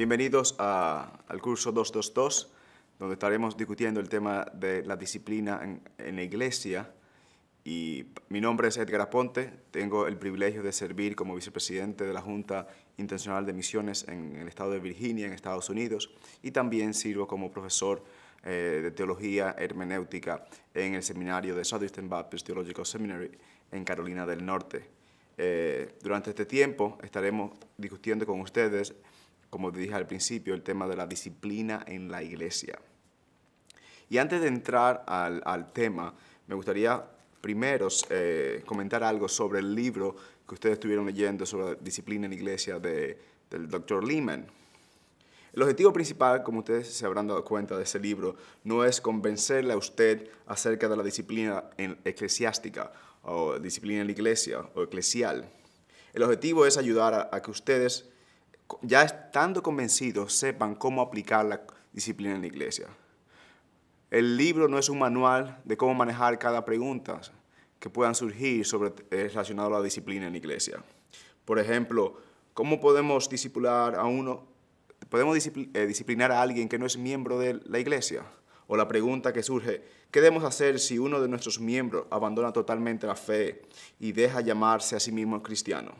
Bienvenidos al curso 222, donde estaremos discutiendo el tema de la disciplina en la iglesia. Y mi nombre es Edgar Aponte, tengo el privilegio de servir como vicepresidente de la Junta Internacional de Misiones en el estado de Virginia, en Estados Unidos, y también sirvo como profesor de teología hermenéutica en el seminario de Southeastern Baptist Theological Seminary en Carolina del Norte. Durante este tiempo estaremos discutiendo con ustedes, como dije al principio, el tema de la disciplina en la iglesia. Y antes de entrar al tema, me gustaría primero comentar algo sobre el libro que ustedes estuvieron leyendo sobre la disciplina en la iglesia del Dr. Lehman. El objetivo principal, como ustedes se habrán dado cuenta de ese libro, no es convencerle a usted acerca de la disciplina eclesiástica o disciplina en la iglesia o eclesial. El objetivo es ayudar a que ustedes, ya estando convencidos, sepan cómo aplicar la disciplina en la iglesia. El libro no es un manual de cómo manejar cada pregunta que puedan surgir relacionado a la disciplina en la iglesia. Por ejemplo, ¿cómo podemos disciplinar a uno? ¿Podemos disciplinar a alguien que no es miembro de la iglesia? O la pregunta que surge, ¿qué debemos hacer si uno de nuestros miembros abandona totalmente la fe y deja llamarse a sí mismo cristiano?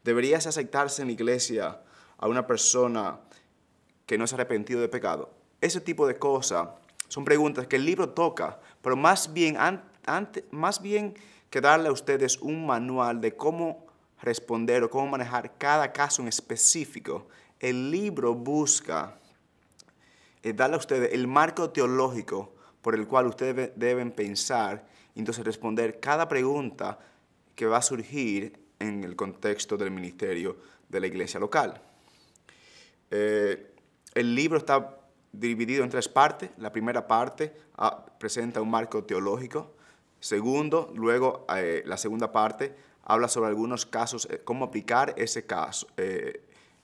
¿Deberías aceptarse en la iglesia a una persona que no se ha arrepentido de pecado? Ese tipo de cosas son preguntas que el libro toca, pero más bien que darle a ustedes un manual de cómo responder o cómo manejar cada caso en específico, el libro busca darle a ustedes el marco teológico por el cual ustedes deben pensar y entonces responder cada pregunta que va a surgir en el contexto del ministerio de la iglesia local. El libro está dividido en tres partes. La primera parte presenta un marco teológico. Segundo, luego la segunda parte habla sobre algunos casos, cómo aplicar ese caso,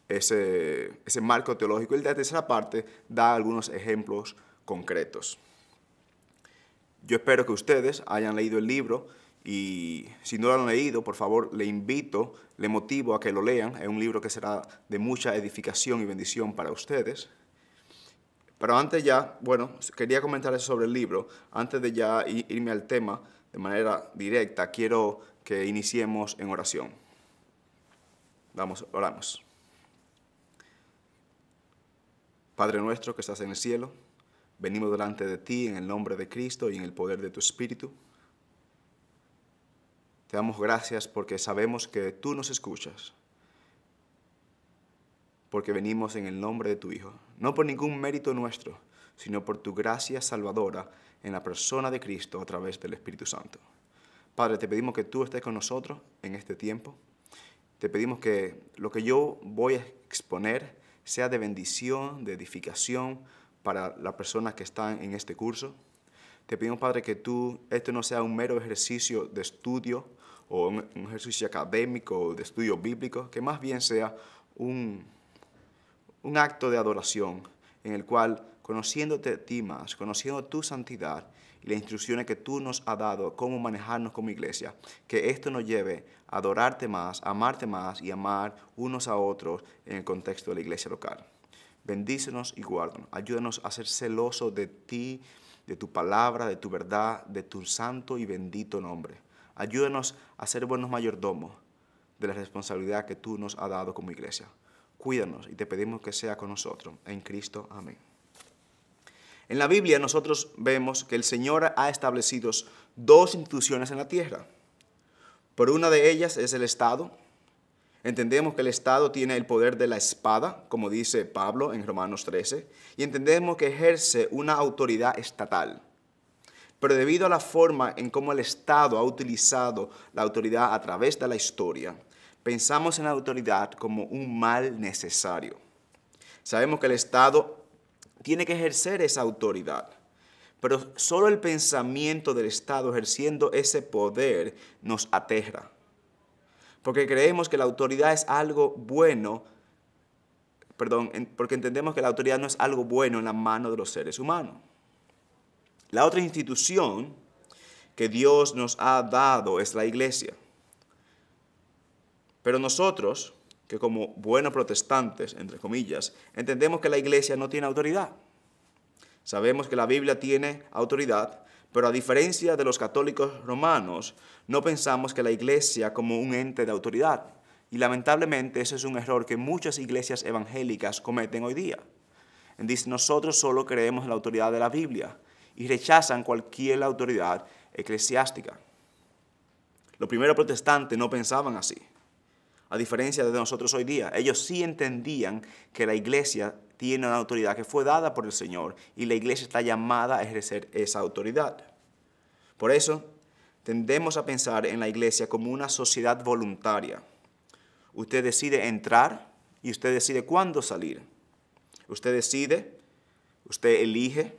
ese marco teológico. Y la tercera parte da algunos ejemplos concretos. Yo espero que ustedes hayan leído el libro y si no lo han leído, por favor, le motivo a que lo lean. Es un libro que será de mucha edificación y bendición para ustedes. Pero antes quería comentarles sobre el libro. Antes de ya irme al tema de manera directa, quiero que iniciemos en oración. Oramos. Padre nuestro que estás en el cielo, venimos delante de ti en el nombre de Cristo y en el poder de tu Espíritu. Te damos gracias porque sabemos que tú nos escuchas, porque venimos en el nombre de tu Hijo, no por ningún mérito nuestro, sino por tu gracia salvadora en la persona de Cristo a través del Espíritu Santo. Padre, te pedimos que tú estés con nosotros en este tiempo. Te pedimos que lo que yo voy a exponer sea de bendición, de edificación para las personas que están en este curso. Te pedimos, Padre, que esto no sea un mero ejercicio de estudio o un ejercicio académico o de estudio bíblico, que más bien sea un acto de adoración en el cual, conociéndote a ti más, conociendo tu santidad y las instrucciones que tú nos has dado, cómo manejarnos como iglesia, que esto nos lleve a adorarte más, a amarte más y amar unos a otros en el contexto de la iglesia local. Bendícenos y guárdanos. Ayúdanos a ser celosos de ti, de tu palabra, de tu verdad, de tu santo y bendito nombre. Ayúdanos a ser buenos mayordomos de la responsabilidad que tú nos has dado como iglesia. Cuídanos y te pedimos que sea con nosotros. En Cristo, amén. En la Biblia nosotros vemos que el Señor ha establecido dos instituciones en la tierra. Por una de ellas es el Estado. Entendemos que el Estado tiene el poder de la espada, como dice Pablo en Romanos 13, y entendemos que ejerce una autoridad estatal. Pero debido a la forma en cómo el Estado ha utilizado la autoridad a través de la historia, pensamos en la autoridad como un mal necesario. Sabemos que el Estado tiene que ejercer esa autoridad, pero solo el pensamiento del Estado ejerciendo ese poder nos aterra. Porque creemos que la autoridad es algo bueno, porque entendemos que la autoridad no es algo bueno en la mano de los seres humanos. La otra institución que Dios nos ha dado es la iglesia. Pero nosotros que como buenos protestantes, entre comillas, entendemos que la iglesia no tiene autoridad. Sabemos que la Biblia tiene autoridad, pero a diferencia de los católicos romanos, no pensamos que la iglesia como un ente de autoridad. Y lamentablemente ese es un error que muchas iglesias evangélicas cometen hoy día. Dicen, nosotros solo creemos en la autoridad de la Biblia y rechazan cualquier autoridad eclesiástica. Los primeros protestantes no pensaban así. A diferencia de nosotros hoy día, ellos sí entendían que la iglesia tiene una autoridad que fue dada por el Señor y la iglesia está llamada a ejercer esa autoridad. Por eso, tendemos a pensar en la iglesia como una sociedad voluntaria. Usted decide entrar y usted decide cuándo salir. Usted decide, usted elige,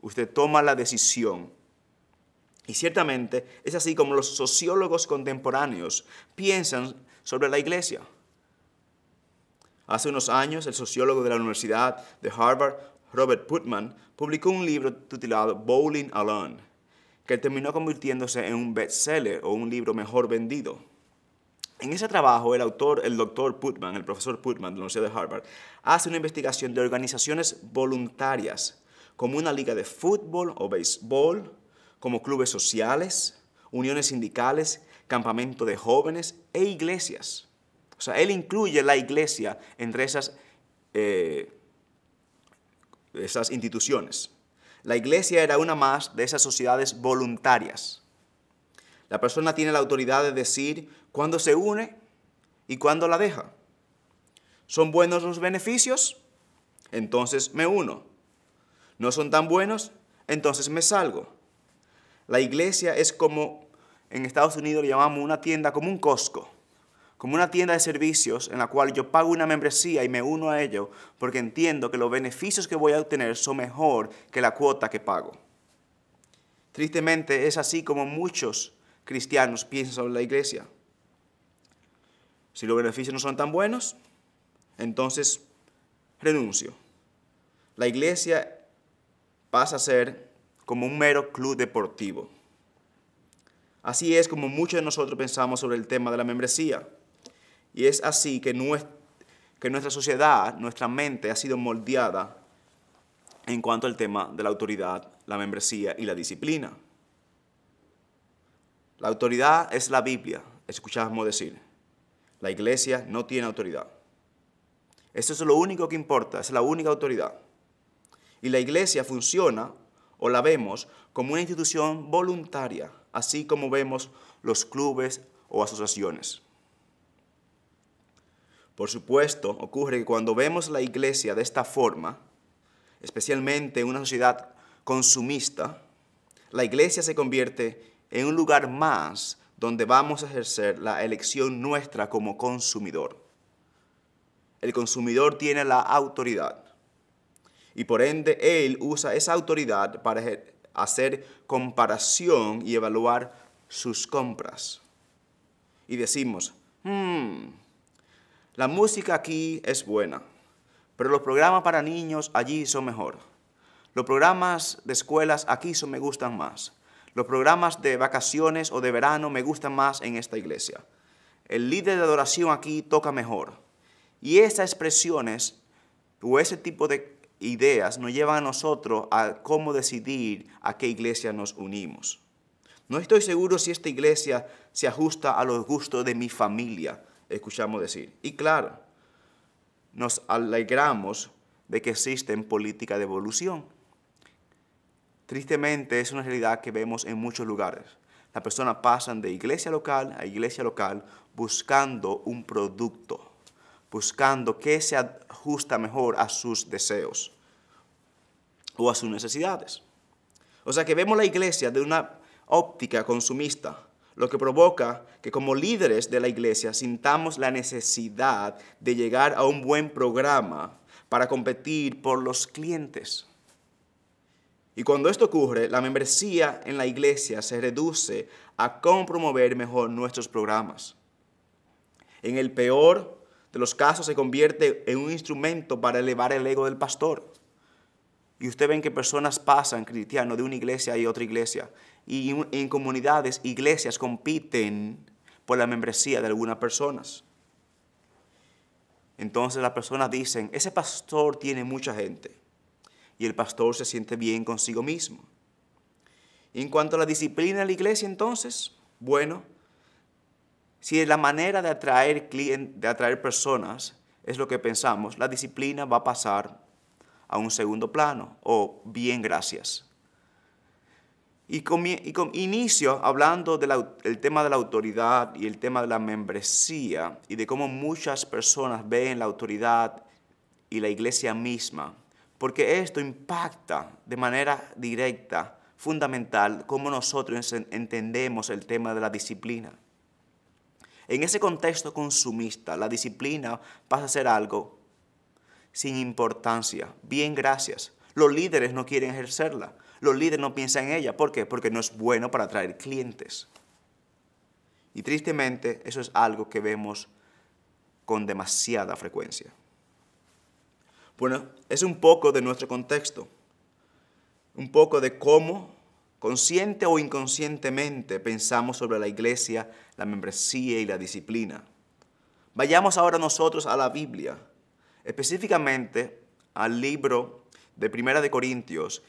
usted toma la decisión. Y ciertamente es así como los sociólogos contemporáneos piensan sobre la iglesia. Hace unos años, el sociólogo de la Universidad de Harvard, Robert Putnam, publicó un libro titulado Bowling Alone, que terminó convirtiéndose en un bestseller o un libro mejor vendido. En ese trabajo, el doctor Putnam, el profesor Putnam de la Universidad de Harvard, hace una investigación de organizaciones voluntarias, como una liga de fútbol o béisbol, como clubes sociales, uniones sindicales, campamento de jóvenes e iglesias. O sea, él incluye la iglesia entre esas instituciones. La iglesia era una más de esas sociedades voluntarias. La persona tiene la autoridad de decir cuándo se une y cuándo la deja. ¿Son buenos los beneficios? Entonces me uno. ¿No son tan buenos? Entonces me salgo. La iglesia es como en Estados Unidos le llamamos una tienda, como un Costco, como una tienda de servicios en la cual yo pago una membresía y me uno a ello porque entiendo que los beneficios que voy a obtener son mejor que la cuota que pago. Tristemente es así como muchos cristianos piensan sobre la iglesia. Si los beneficios no son tan buenos, entonces renuncio. La iglesia pasa a ser como un mero club deportivo. Así es como muchos de nosotros pensamos sobre el tema de la membresía. Y es así que nuestra sociedad, nuestra mente ha sido moldeada en cuanto al tema de la autoridad, la membresía y la disciplina. La autoridad es la Biblia, escuchábamos decir. La iglesia no tiene autoridad. Eso es lo único que importa, es la única autoridad. Y la iglesia funciona, o la vemos, como una institución voluntaria, así como vemos los clubes o asociaciones. Por supuesto, ocurre que cuando vemos la iglesia de esta forma, especialmente en una sociedad consumista, la iglesia se convierte en un lugar más donde vamos a ejercer la elección nuestra como consumidor. El consumidor tiene la autoridad y por ende él usa esa autoridad para hacer comparación y evaluar sus compras. Y decimos, la música aquí es buena, pero los programas para niños allí son mejor. Los programas de escuelas aquí me gustan más. Los programas de vacaciones o de verano me gustan más en esta iglesia. El líder de adoración aquí toca mejor. Y esas expresiones o ese tipo de ideas nos llevan a nosotros a cómo decidir a qué iglesia nos unimos. No estoy seguro si esta iglesia se ajusta a los gustos de mi familia, escuchamos decir. Y claro, nos alegramos de que existen políticas de evolución. Tristemente es una realidad que vemos en muchos lugares. Las personas pasan de iglesia local a iglesia local buscando un producto, buscando qué se ajusta mejor a sus deseos o a sus necesidades. O sea que vemos la iglesia de una óptica consumista, lo que provoca que como líderes de la iglesia sintamos la necesidad de llegar a un buen programa para competir por los clientes. Y cuando esto ocurre, la membresía en la iglesia se reduce a cómo promover mejor nuestros programas. En el peor de los casos se convierte en un instrumento para elevar el ego del pastor. Y usted ven que personas pasan, cristianos, de una iglesia a otra iglesia. Y en comunidades, iglesias compiten por la membresía de algunas personas. entonces las personas dicen, ese pastor tiene mucha gente. Y el pastor se siente bien consigo mismo. Y en cuanto a la disciplina de la iglesia, entonces, bueno, si la manera de atraer personas es lo que pensamos, la disciplina va a pasar a un segundo plano, o bien, gracias. Y inicio hablando del tema de la autoridad y el tema de la membresía y de cómo muchas personas ven la autoridad y la iglesia misma, porque esto impacta de manera directa, fundamental, cómo nosotros entendemos el tema de la disciplina. En ese contexto consumista, la disciplina pasa a ser algo sin importancia. Bien, gracias. Los líderes no quieren ejercerla. Los líderes no piensan en ella. ¿Por qué? Porque no es bueno para atraer clientes. Y tristemente, eso es algo que vemos con demasiada frecuencia. Bueno, es un poco de nuestro contexto. Un poco de cómo, consciente o inconscientemente, pensamos sobre la iglesia, la membresía y la disciplina. Vayamos ahora nosotros a la Biblia, específicamente al libro de Primera de Corintios,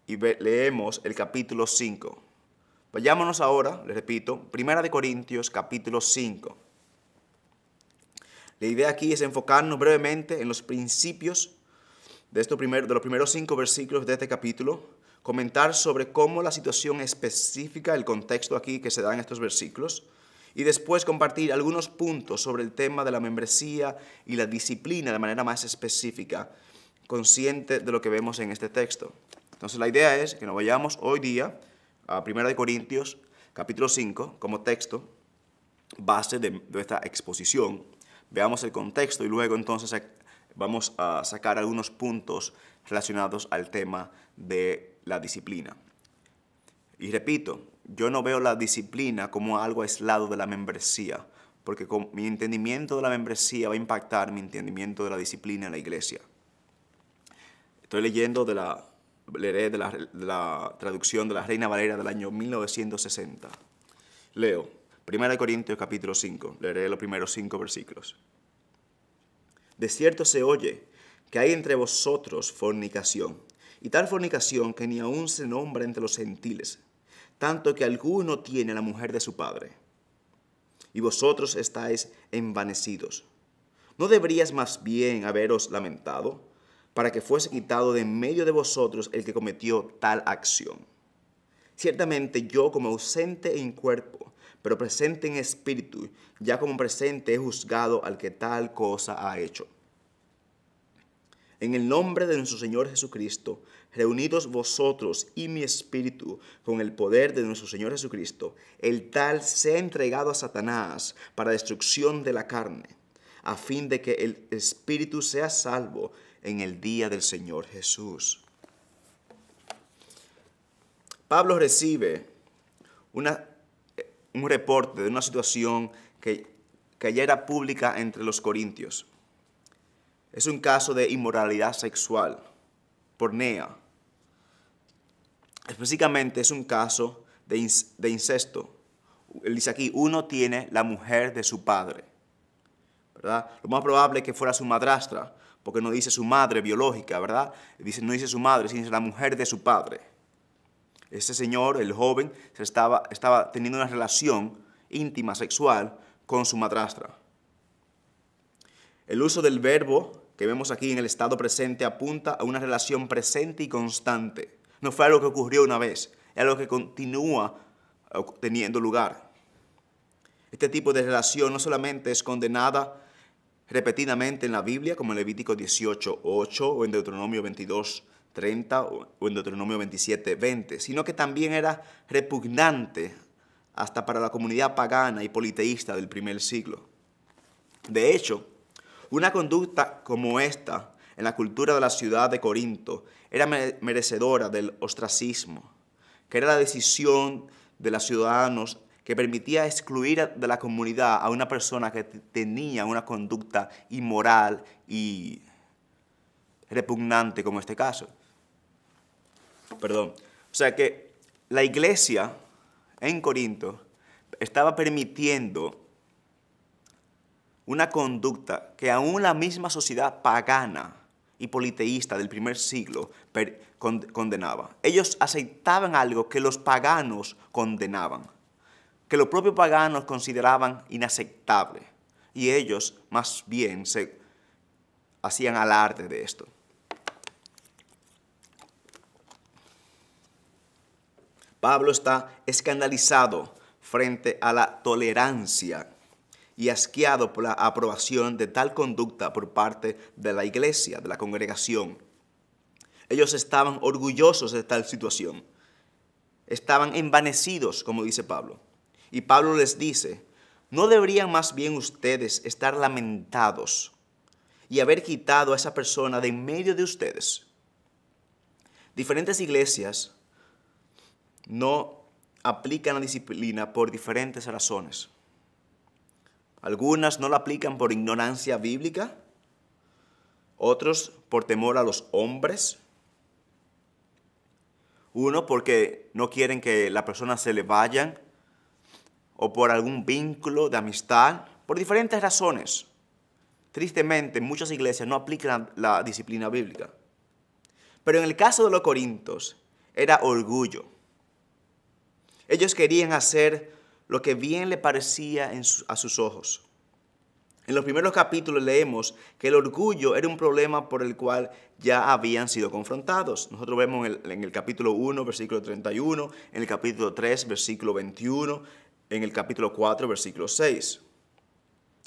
y leemos el capítulo 5. Vayámonos ahora, les repito, Primera de Corintios, capítulo 5. La idea aquí es enfocarnos brevemente en los principios de los primeros 5 versículos de este capítulo, comentar sobre cómo la situación específica, el contexto aquí que se da en estos versículos, y después compartir algunos puntos sobre el tema de la membresía y la disciplina de manera más específica, consciente de lo que vemos en este texto. Entonces la idea es que nos vayamos hoy día a 1 Corintios capítulo 5 como texto, base de esta exposición. Veamos el contexto y luego entonces vamos a sacar algunos puntos relacionados al tema de la disciplina. Y repito, yo no veo la disciplina como algo aislado de la membresía, porque con mi entendimiento de la membresía va a impactar mi entendimiento de la disciplina en la iglesia. Estoy leyendo leeré de la traducción de la Reina Valera del año 1960. Leo, 1 Corintios capítulo 5, leeré los primeros 5 versículos. De cierto se oye que hay entre vosotros fornicación, y tal fornicación que ni aun se nombra entre los gentiles, tanto que alguno tiene la mujer de su padre. Y vosotros estáis envanecidos. ¿No deberíais más bien haberos lamentado para que fuese quitado de en medio de vosotros el que cometió tal acción? Ciertamente yo, como ausente en cuerpo, pero presente en espíritu, ya como presente he juzgado al que tal cosa ha hecho. En el nombre de nuestro Señor Jesucristo, reunidos vosotros y mi espíritu con el poder de nuestro Señor Jesucristo, el tal sea entregado a Satanás para destrucción de la carne, a fin de que el espíritu sea salvo en el día del Señor Jesús. Pablo recibe un reporte de una situación que ya era pública entre los corintios. Es un caso de inmoralidad sexual, pornea. Específicamente es un caso de incesto. Él dice aquí, uno tiene la mujer de su padre, ¿verdad? Lo más probable es que fuera su madrastra, porque no dice su madre biológica, ¿verdad? No dice su madre, sino la mujer de su padre. Ese señor, el joven, estaba teniendo una relación íntima, sexual, con su madrastra. El uso del verbo que vemos aquí en el estado presente apunta a una relación presente y constante. No fue algo que ocurrió una vez, es algo que continúa teniendo lugar. Este tipo de relación no solamente es condenada repetidamente en la Biblia, como en Levítico 18:8 o en Deuteronomio 22:30 o en Deuteronomio 27:20, sino que también era repugnante hasta para la comunidad pagana y politeísta del primer siglo. De hecho, una conducta como esta en la cultura de la ciudad de Corinto era merecedora del ostracismo, que era la decisión de los ciudadanos que permitía excluir de la comunidad a una persona que tenía una conducta inmoral y repugnante como este caso. O sea que la iglesia en Corinto estaba permitiendo una conducta que aún la misma sociedad pagana y politeísta del primer siglo condenaba. Ellos aceptaban algo que los paganos condenaban, que los propios paganos consideraban inaceptable, y ellos más bien se hacían alarde de esto. Pablo está escandalizado frente a la tolerancia y asqueado por la aprobación de tal conducta por parte de la iglesia, de la congregación. Ellos estaban orgullosos de tal situación. Estaban envanecidos, como dice Pablo. Y Pablo les dice, ¿no deberían más bien ustedes estar lamentados y haber quitado a esa persona de en medio de ustedes? Diferentes iglesias no aplican la disciplina por diferentes razones. Algunas no la aplican por ignorancia bíblica, otros por temor a los hombres, uno porque no quieren que la persona se le vayan, o por algún vínculo de amistad, por diferentes razones. Tristemente, muchas iglesias no aplican la disciplina bíblica. Pero en el caso de los corintios, era orgullo. Ellos querían hacer lo que bien le parecía a sus ojos. En los primeros capítulos leemos que el orgullo era un problema por el cual ya habían sido confrontados. Nosotros vemos en el capítulo 1, versículo 31, en el capítulo 3, versículo 21, en el capítulo 4, versículo 6.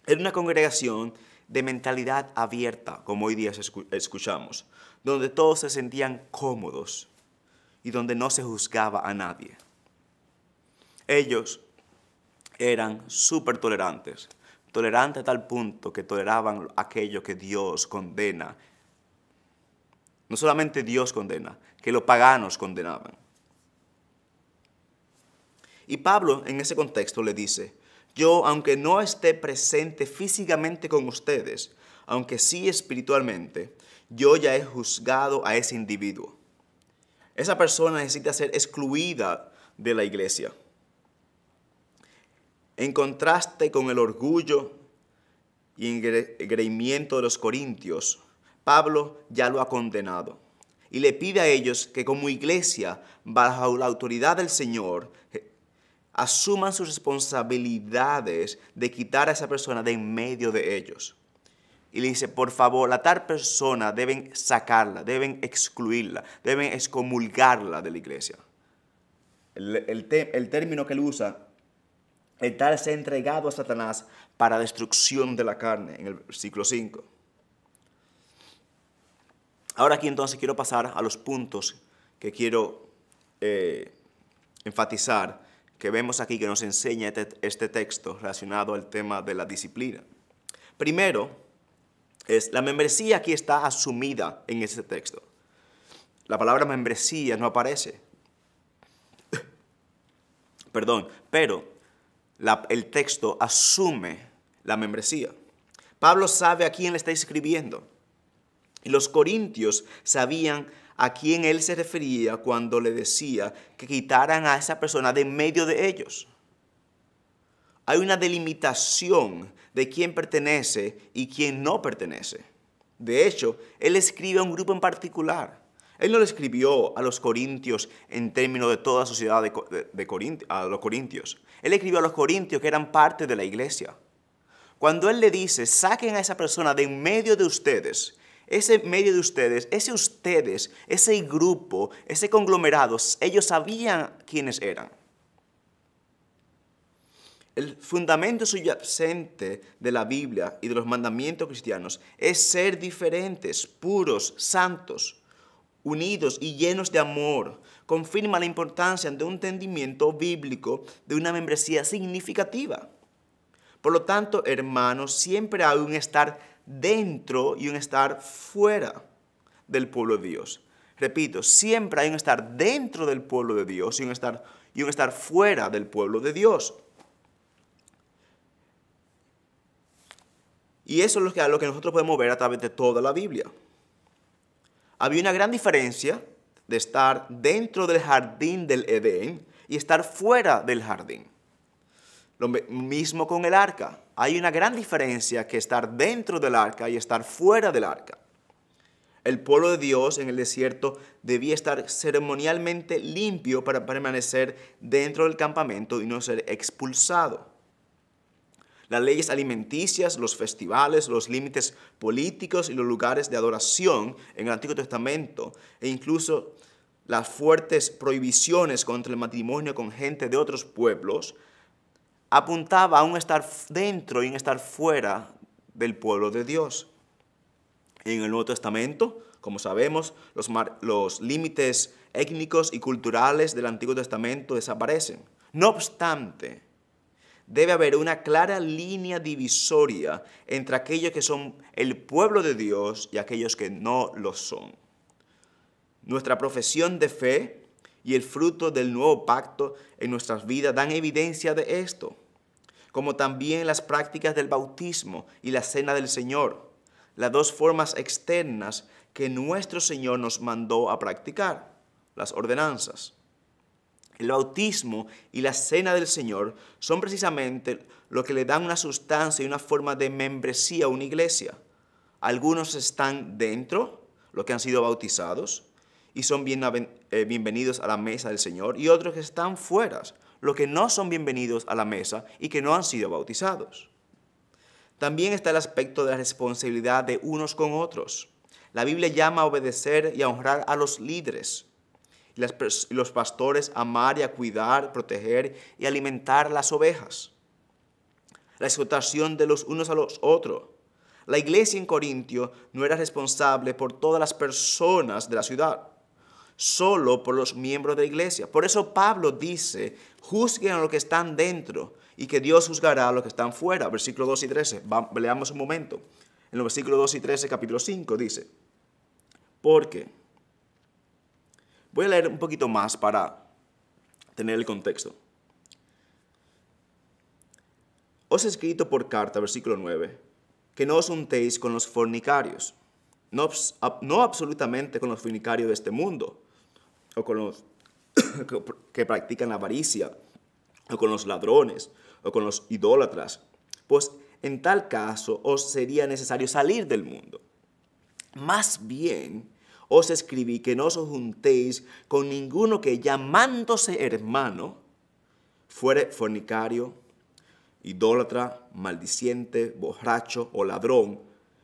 Era una congregación de mentalidad abierta, como hoy día escuchamos, donde todos se sentían cómodos y donde no se juzgaba a nadie. Ellos eran súper tolerantes a tal punto que toleraban aquello que Dios condena. No solamente Dios condena, que los paganos condenaban. Y Pablo en ese contexto le dice, yo aunque no esté presente físicamente con ustedes, aunque sí espiritualmente, yo ya he juzgado a ese individuo. Esa persona necesita ser excluida de la iglesia. En contraste con el orgullo y engreimiento de los corintios, Pablo ya lo ha condenado y le pide a ellos que como iglesia, bajo la autoridad del Señor, asuman sus responsabilidades de quitar a esa persona de en medio de ellos. Y le dice, por favor, a tal persona deben sacarla, deben excluirla, deben excomulgarla de la iglesia. El término que él usa, el tal se ha entregado a Satanás para destrucción de la carne, en el versículo 5. Ahora aquí entonces quiero pasar a los puntos que quiero enfatizar, que vemos aquí que nos enseña este texto relacionado al tema de la disciplina. Primero, la membresía aquí está asumida en este texto. La palabra membresía no aparece. Pero el texto asume la membresía. Pablo sabe a quién le está escribiendo. Y los corintios sabían a quién él se refería cuando le decía que quitaran a esa persona de en medio de ellos. Hay una delimitación de quién pertenece y quién no pertenece. De hecho, él escribe a un grupo en particular. Él no le escribió a los corintios en términos de toda la sociedad a los corintios. Él escribió a los corintios que eran parte de la iglesia. Cuando él le dice, saquen a esa persona de en medio de ustedes, ese medio de ustedes, ese grupo, ese conglomerado, ellos sabían quiénes eran. El fundamento subyacente de la Biblia y de los mandamientos cristianos es ser diferentes, puros, santos, unidos y llenos de amor. Confirma la importancia de un entendimiento bíblico de una membresía significativa. Por lo tanto, hermanos, siempre hay un estar dentro y un estar fuera del pueblo de Dios. Repito, siempre hay un estar dentro del pueblo de Dios y un estar fuera del pueblo de Dios. Y eso es lo que nosotros podemos ver a través de toda la Biblia. Había una gran diferencia de estar dentro del jardín del Edén y estar fuera del jardín. Lo mismo con el arca. Hay una gran diferencia que estar dentro del arca y estar fuera del arca. El pueblo de Dios en el desierto debía estar ceremonialmente limpio para permanecer dentro del campamento y no ser expulsado. Las leyes alimenticias, los festivales, los límites políticos y los lugares de adoración en el Antiguo Testamento e incluso las fuertes prohibiciones contra el matrimonio con gente de otros pueblos apuntaba a un estar dentro y un estar fuera del pueblo de Dios. En el Nuevo Testamento, como sabemos, los límites étnicos y culturales del Antiguo Testamento desaparecen. No obstante, debe haber una clara línea divisoria entre aquellos que son el pueblo de Dios y aquellos que no lo son. Nuestra profesión de fe y el fruto del nuevo pacto en nuestras vidas dan evidencia de esto, como también las prácticas del bautismo y la cena del Señor, las dos formas externas que nuestro Señor nos mandó a practicar, las ordenanzas. El bautismo y la cena del Señor son precisamente lo que le dan una sustancia y una forma de membresía a una iglesia. Algunos están dentro, los que han sido bautizados, y son bienvenidos a la mesa del Señor, y otros que están fuera, los que no son bienvenidos a la mesa y que no han sido bautizados. También está el aspecto de la responsabilidad de unos con otros. La Biblia llama a obedecer y a honrar a los líderes, y los pastores a amar y a cuidar, proteger y alimentar las ovejas. La exhortación de los unos a los otros. La iglesia en Corintio no era responsable por todas las personas de la ciudad, solo por los miembros de la iglesia. Por eso Pablo dice, juzguen a los que están dentro y que Dios juzgará a los que están fuera. Versículos 2 y 13. Leamos un momento. En los versículos 2 y 13, capítulo 5, dice, porque, voy a leer un poquito más para tener el contexto. Os he escrito por carta, versículo 9, que no os juntéis con los fornicarios, no absolutamente con los fornicarios de este mundo, o con los que practican la avaricia, o con los ladrones, o con los idólatras, pues en tal caso os sería necesario salir del mundo. Más bien os escribí que no os juntéis con ninguno que llamándose hermano fuere fornicario, idólatra, maldiciente, borracho o ladrón,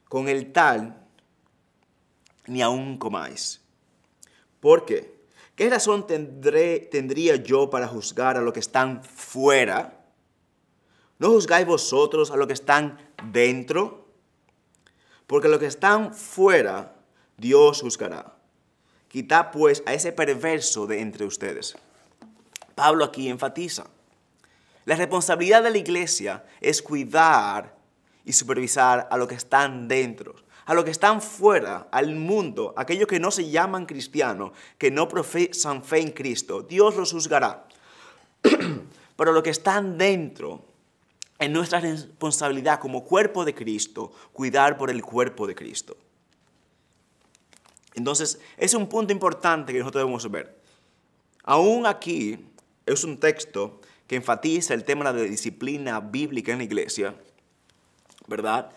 con el tal ni aun comáis. ¿Por qué? ¿Qué razón tendría yo para juzgar a los que están fuera? ¿No juzgáis vosotros a los que están dentro? Porque los que están fuera, Dios juzgará. Quitad pues a ese perverso de entre ustedes. Pablo aquí enfatiza. La responsabilidad de la iglesia es cuidar y supervisar a los que están dentro, a los que están fuera, al mundo, aquellos que no se llaman cristianos, que no profesan fe en Cristo. Dios los juzgará. Pero los que están dentro, es nuestra responsabilidad como cuerpo de Cristo, cuidar por el cuerpo de Cristo. Entonces, es un punto importante que nosotros debemos ver. Aún aquí es un texto que enfatiza el tema de la disciplina bíblica en la iglesia, ¿verdad?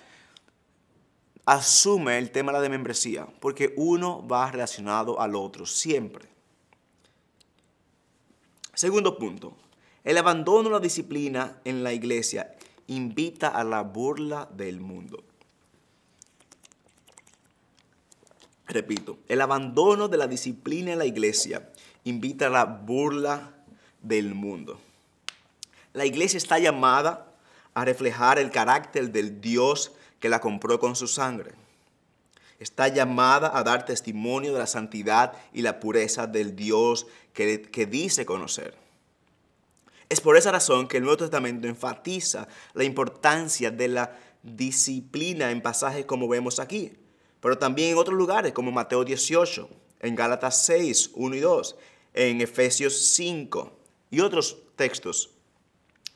Asume el tema de la membresía, porque uno va relacionado al otro siempre. Segundo punto, el abandono de la disciplina en la iglesia invita a la burla del mundo. Repito, el abandono de la disciplina en la iglesia invita a la burla del mundo. La iglesia está llamada a reflejar el carácter del Dios que la compró con su sangre. Está llamada a dar testimonio de la santidad y la pureza del Dios que dice conocer. Es por esa razón que el Nuevo Testamento enfatiza la importancia de la disciplina en pasajes como vemos aquí, pero también en otros lugares como Mateo 18, en Gálatas 6, 1 y 2, en Efesios 5 y otros textos.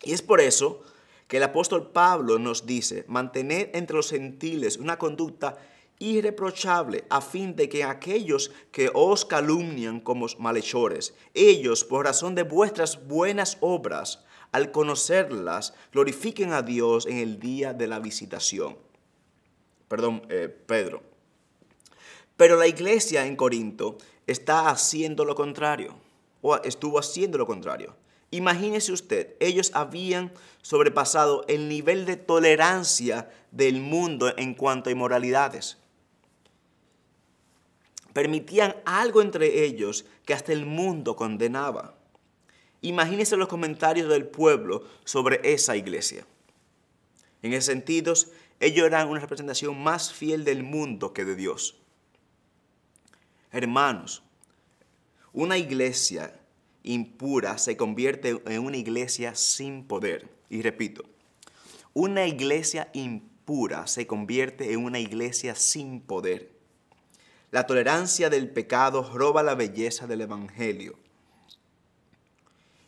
Y es por eso que el apóstol Pablo nos dice, mantener entre los gentiles una conducta irreprochable, a fin de que aquellos que os calumnian como malhechores, ellos, por razón de vuestras buenas obras, al conocerlas, glorifiquen a Dios en el día de la visitación. Pedro. Pero la iglesia en Corinto está haciendo lo contrario, o estuvo haciendo lo contrario. Imagínese usted, ellos habían sobrepasado el nivel de tolerancia del mundo en cuanto a inmoralidades. Permitían algo entre ellos que hasta el mundo condenaba. Imagínese los comentarios del pueblo sobre esa iglesia. En ese sentido, ellos eran una representación más fiel del mundo que de Dios. Hermanos, una iglesia impura se convierte en una iglesia sin poder. Y repito, una iglesia impura se convierte en una iglesia sin poder. La tolerancia del pecado roba la belleza del evangelio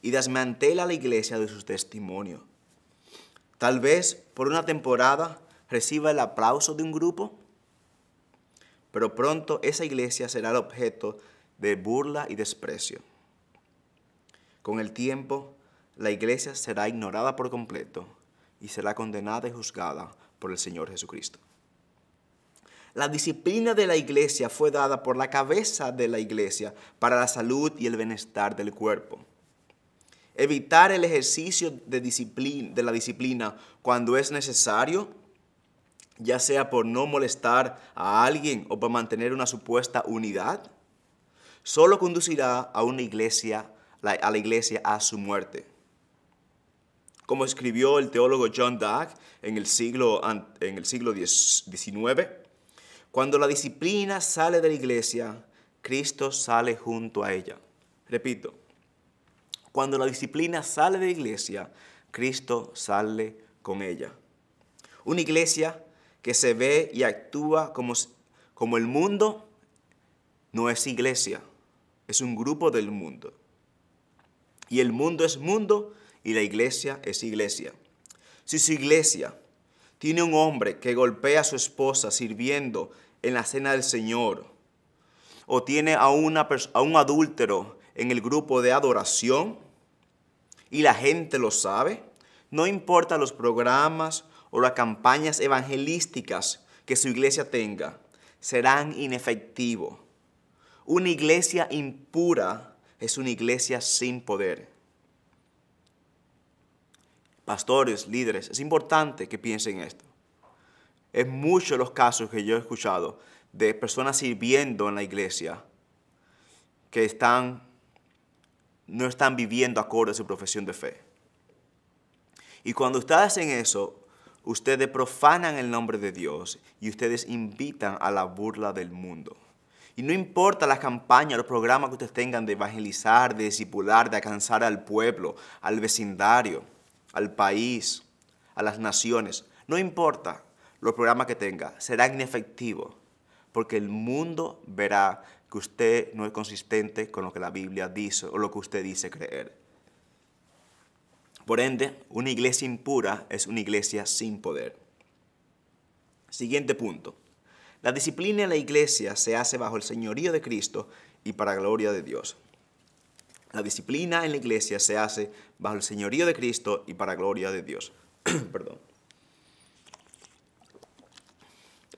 y desmantela a la iglesia de sus testimonios. Tal vez por una temporada reciba el aplauso de un grupo, pero pronto esa iglesia será el objeto de burla y desprecio. Con el tiempo, la iglesia será ignorada por completo y será condenada y juzgada por el Señor Jesucristo. La disciplina de la iglesia fue dada por la cabeza de la iglesia para la salud y el bienestar del cuerpo. Evitar el ejercicio de la disciplina cuando es necesario, ya sea por no molestar a alguien o por mantener una supuesta unidad, solo conducirá a la iglesia a su muerte. Como escribió el teólogo John Dagg en el siglo XIX, cuando la disciplina sale de la iglesia, Cristo sale junto a ella. Repito, cuando la disciplina sale de la iglesia, Cristo sale con ella. Una iglesia que se ve y actúa como el mundo no es iglesia, es un grupo del mundo. Y el mundo es mundo y la iglesia es iglesia. Si su iglesia tiene un hombre que golpea a su esposa sirviendo en la cena del Señor, o tiene a un adúltero en el grupo de adoración, y la gente lo sabe, no importa los programas o las campañas evangelísticas que su iglesia tenga, serán inefectivos. Una iglesia impura es una iglesia sin poder. Pastores, líderes, es importante que piensen esto. Es muchos los casos que yo he escuchado de personas sirviendo en la iglesia que no están viviendo acorde a su profesión de fe. Y cuando ustedes hacen eso, ustedes profanan el nombre de Dios y ustedes invitan a la burla del mundo. Y no importa las campañas, los programas que ustedes tengan de evangelizar, de discipular, de alcanzar al pueblo, al vecindario, al país, a las naciones. No importa los programas que tenga, serán inefectivos porque el mundo verá que usted no es consistente con lo que la Biblia dice o lo que usted dice creer. Por ende, una iglesia impura es una iglesia sin poder. Siguiente punto. La disciplina en la iglesia se hace bajo el señorío de Cristo y para la gloria de Dios. La disciplina en la iglesia se hace bajo el señorío de Cristo y para la gloria de Dios. Perdón.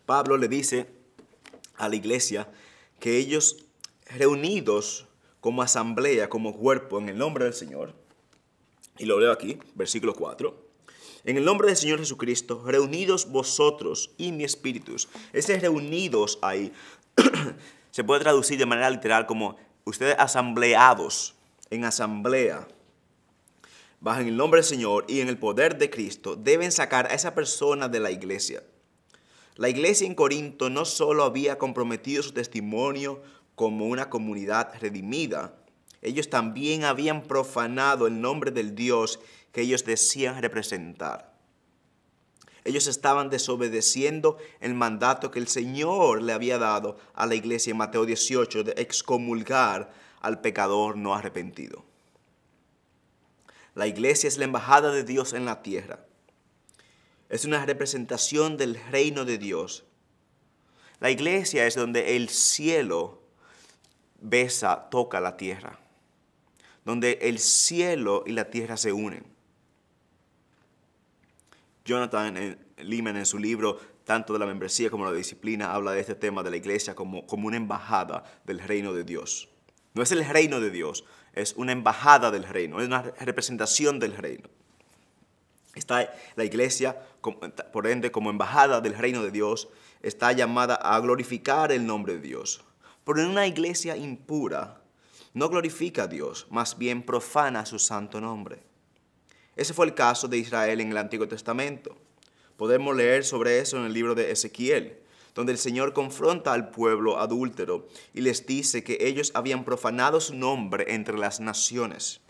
Pablo le dice a la iglesia que ellos reunidos como asamblea, como cuerpo en el nombre del Señor, y lo leo aquí, versículo 4, en el nombre del Señor Jesucristo, reunidos vosotros y mi espíritu. Ese reunidos ahí se puede traducir de manera literal como ustedes asambleados, en asamblea, bajo el nombre del Señor y en el poder de Cristo, deben sacar a esa persona de la iglesia. La iglesia en Corinto no solo había comprometido su testimonio como una comunidad redimida, ellos también habían profanado el nombre del Dios que ellos decían representar. Ellos estaban desobedeciendo el mandato que el Señor le había dado a la iglesia en Mateo 18 de excomulgar al pecador no arrepentido. La iglesia es la embajada de Dios en la tierra. Es una representación del reino de Dios. La iglesia es donde el cielo toca la tierra, donde el cielo y la tierra se unen. Jonathan Leeman, en su libro tanto de la membresía como de la disciplina, habla de este tema de la iglesia como una embajada del reino de Dios. No es el reino de Dios, es una embajada del reino, es una representación del reino. Está la iglesia, por ende, como embajada del reino de Dios, está llamada a glorificar el nombre de Dios. Pero en una iglesia impura no glorifica a Dios, más bien profana su santo nombre. Ese fue el caso de Israel en el Antiguo Testamento. Podemos leer sobre eso en el libro de Ezequiel, donde el Señor confronta al pueblo adúltero y les dice que ellos habían profanado su nombre entre las naciones.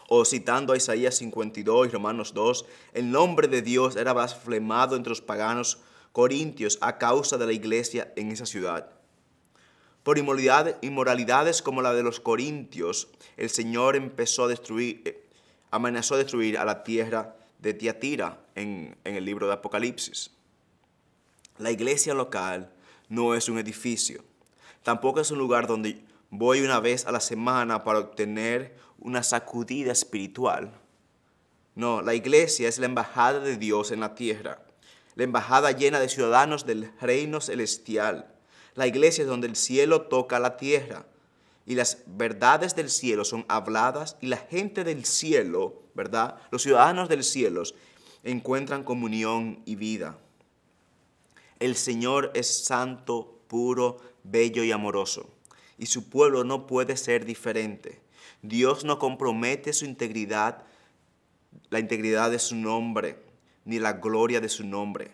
O citando a Isaías 52 y Romanos 2, el nombre de Dios era blasfemado entre los paganos corintios a causa de la iglesia en esa ciudad. Por inmoralidades como la de los corintios, el Señor amenazó destruir a la tierra de Tiatira en el libro de Apocalipsis. La iglesia local no es un edificio, tampoco es un lugar donde voy una vez a la semana para obtener una sacudida espiritual. No, la iglesia es la embajada de Dios en la tierra, la embajada llena de ciudadanos del reino celestial. La iglesia es donde el cielo toca la tierra y las verdades del cielo son habladas y la gente del cielo, ¿verdad? Los ciudadanos del cielo encuentran comunión y vida. El Señor es santo, puro, bello y amoroso, y su pueblo no puede ser diferente. Dios no compromete su integridad, la integridad de su nombre, ni la gloria de su nombre.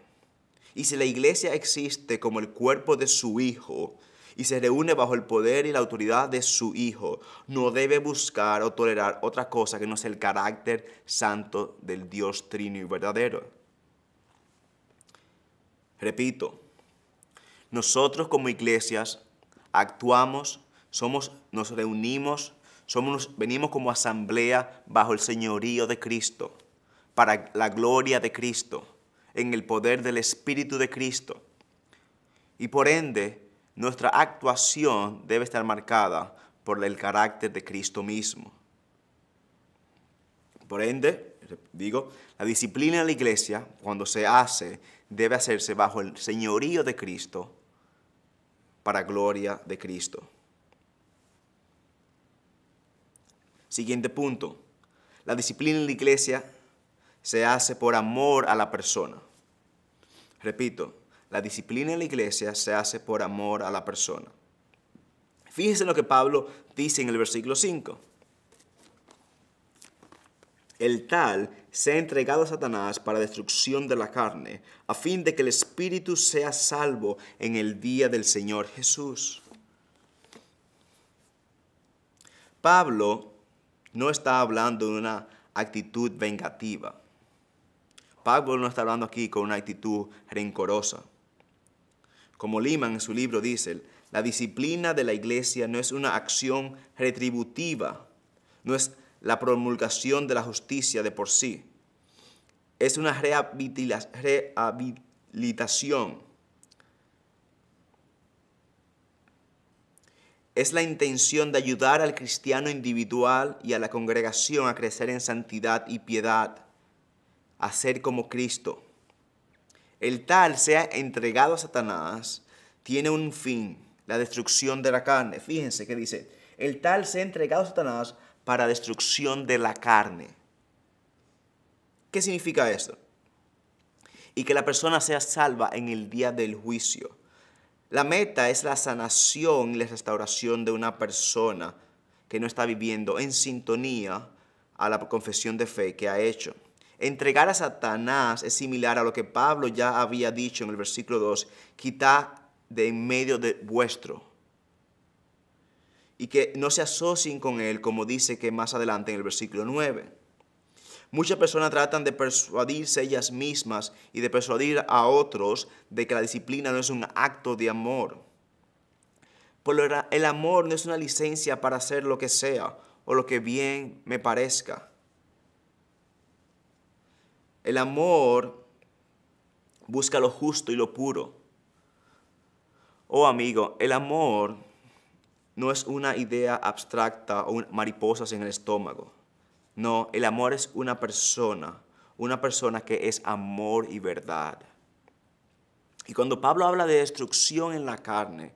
Y si la iglesia existe como el cuerpo de su Hijo y se reúne bajo el poder y la autoridad de su Hijo, no debe buscar o tolerar otra cosa que no sea el carácter santo del Dios trino y verdadero. Repito, nosotros como iglesias actuamos, nos reunimos, venimos como asamblea bajo el señorío de Cristo, para la gloria de Cristo, en el poder del Espíritu de Cristo. Y por ende, nuestra actuación debe estar marcada por el carácter de Cristo mismo. Por ende, la disciplina de la iglesia, cuando se hace, debe hacerse bajo el señorío de Cristo, para gloria de Cristo. Siguiente punto. La disciplina en la iglesia se hace por amor a la persona. Repito, la disciplina en la iglesia se hace por amor a la persona. Fíjense en lo que Pablo dice en el versículo 5. El tal sea entregado a Satanás para destrucción de la carne, a fin de que el espíritu sea salvo en el día del Señor Jesús. Pablo no está hablando de una actitud vengativa. Pablo no está hablando aquí con una actitud rencorosa. Como Leeman en su libro dice, la disciplina de la iglesia no es una acción retributiva, no es la promulgación de la justicia de por sí. Es una rehabilitación. Es la intención de ayudar al cristiano individual y a la congregación a crecer en santidad y piedad, a ser como Cristo. El tal sea entregado a Satanás tiene un fin, la destrucción de la carne. Fíjense que dice, el tal sea entregado a Satanás para destrucción de la carne. ¿Qué significa esto? Y que la persona sea salva en el día del juicio. La meta es la sanación y la restauración de una persona que no está viviendo en sintonía a la confesión de fe que ha hecho. Entregar a Satanás es similar a lo que Pablo ya había dicho en el versículo 2, quitad de en medio de vuestro. Y que no se asocien con él, como dice que más adelante en el versículo 9. Muchas personas tratan de persuadirse ellas mismas y de persuadir a otros de que la disciplina no es un acto de amor. Pero el amor no es una licencia para hacer lo que sea o lo que bien me parezca. El amor busca lo justo y lo puro. Oh amigo, el amor no es una idea abstracta o mariposas en el estómago. No, el amor es una persona que es amor y verdad. Y cuando Pablo habla de destrucción en la carne,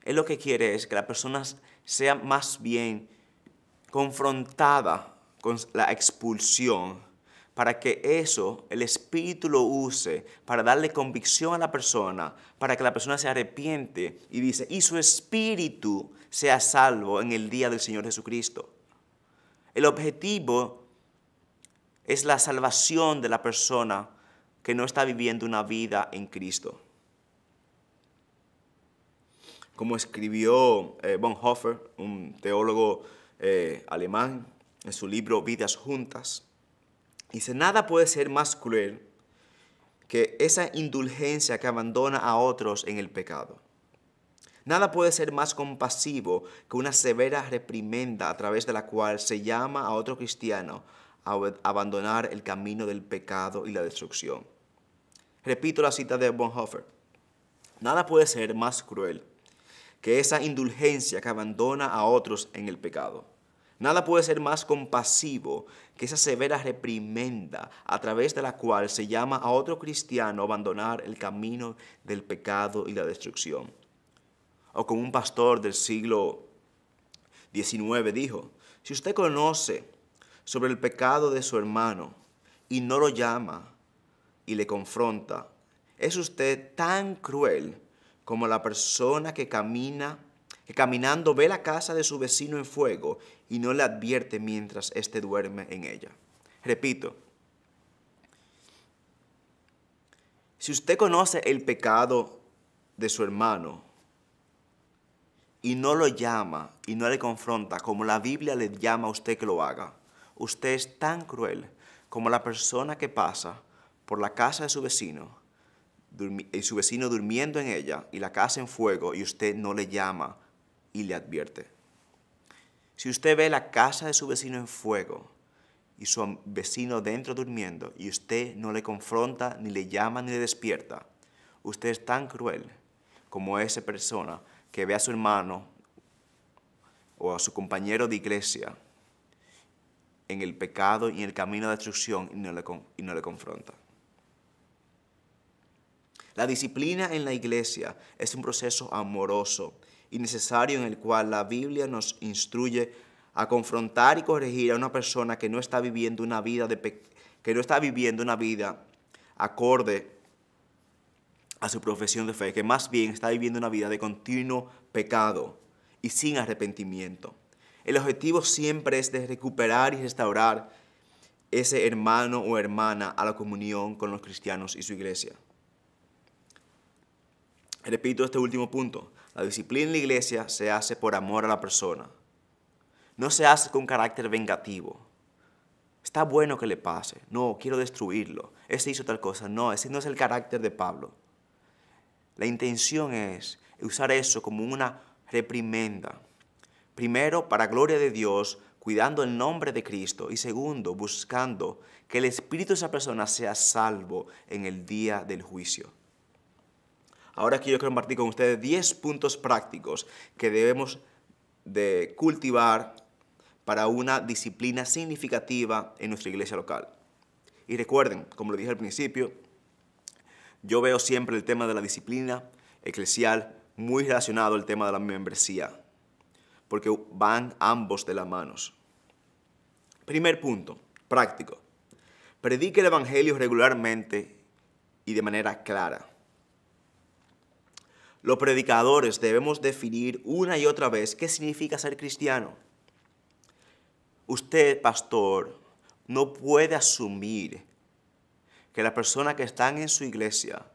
él lo que quiere es que la persona sea más bien confrontada con la expulsión, para que eso, el Espíritu lo use para darle convicción a la persona, para que la persona se arrepiente y dice, y su espíritu sea salvo en el día del Señor Jesucristo. El objetivo es la salvación de la persona que no está viviendo una vida en Cristo. Como escribió Bonhoeffer, un teólogo alemán, en su libro Vidas Juntas, dice, nada puede ser más cruel que esa indulgencia que abandona a otros en el pecado. Nada puede ser más compasivo que una severa reprimenda a través de la cual se llama a otro cristiano a abandonar el camino del pecado y la destrucción. Repito la cita de Bonhoeffer. Nada puede ser más cruel que esa indulgencia que abandona a otros en el pecado. Nada puede ser más compasivo que esa severa reprimenda a través de la cual se llama a otro cristiano a abandonar el camino del pecado y la destrucción. O como un pastor del siglo XIX dijo, si usted conoce sobre el pecado de su hermano y no lo llama y le confronta, es usted tan cruel como la persona que caminando ve la casa de su vecino en fuego y no le advierte mientras éste duerme en ella. Repito, si usted conoce el pecado de su hermano y no lo llama y no le confronta como la Biblia le llama a usted que lo haga, usted es tan cruel como la persona que pasa por la casa de su vecino y su vecino durmiendo en ella y la casa en fuego y usted no le llama y le advierte. Si usted ve la casa de su vecino en fuego y su vecino dentro durmiendo y usted no le confronta, ni le llama, ni le despierta, usted es tan cruel como esa persona que ve a su hermano o a su compañero de iglesia en el pecado y en el camino de destrucción y no le confronta. La disciplina en la iglesia es un proceso amoroso y necesario en el cual la Biblia nos instruye a confrontar y corregir a una persona que no está viviendo una vida acorde a su profesión de fe, que más bien está viviendo una vida de continuo pecado y sin arrepentimiento. El objetivo siempre es de recuperar y restaurar ese hermano o hermana a la comunión con los cristianos y su iglesia. Repito este último punto. La disciplina en la iglesia se hace por amor a la persona. No se hace con carácter vengativo. Está bueno que le pase. No, quiero destruirlo. Ese hizo tal cosa. No, ese no es el carácter de Pablo. La intención es usar eso como una reprimenda. Primero, para gloria de Dios, cuidando el nombre de Cristo. Y segundo, buscando que el espíritu de esa persona sea salvo en el día del juicio. Ahora quiero compartir con ustedes 10 puntos prácticos que debemos de cultivar para una disciplina significativa en nuestra iglesia local. Y recuerden, como lo dije al principio, yo veo siempre el tema de la disciplina eclesial muy relacionado al tema de la membresía, porque van ambos de las manos. Primer punto, práctico. Predique el evangelio regularmente y de manera clara. Los predicadores debemos definir una y otra vez qué significa ser cristiano. Usted, pastor, no puede asumir que las personas que están en su iglesia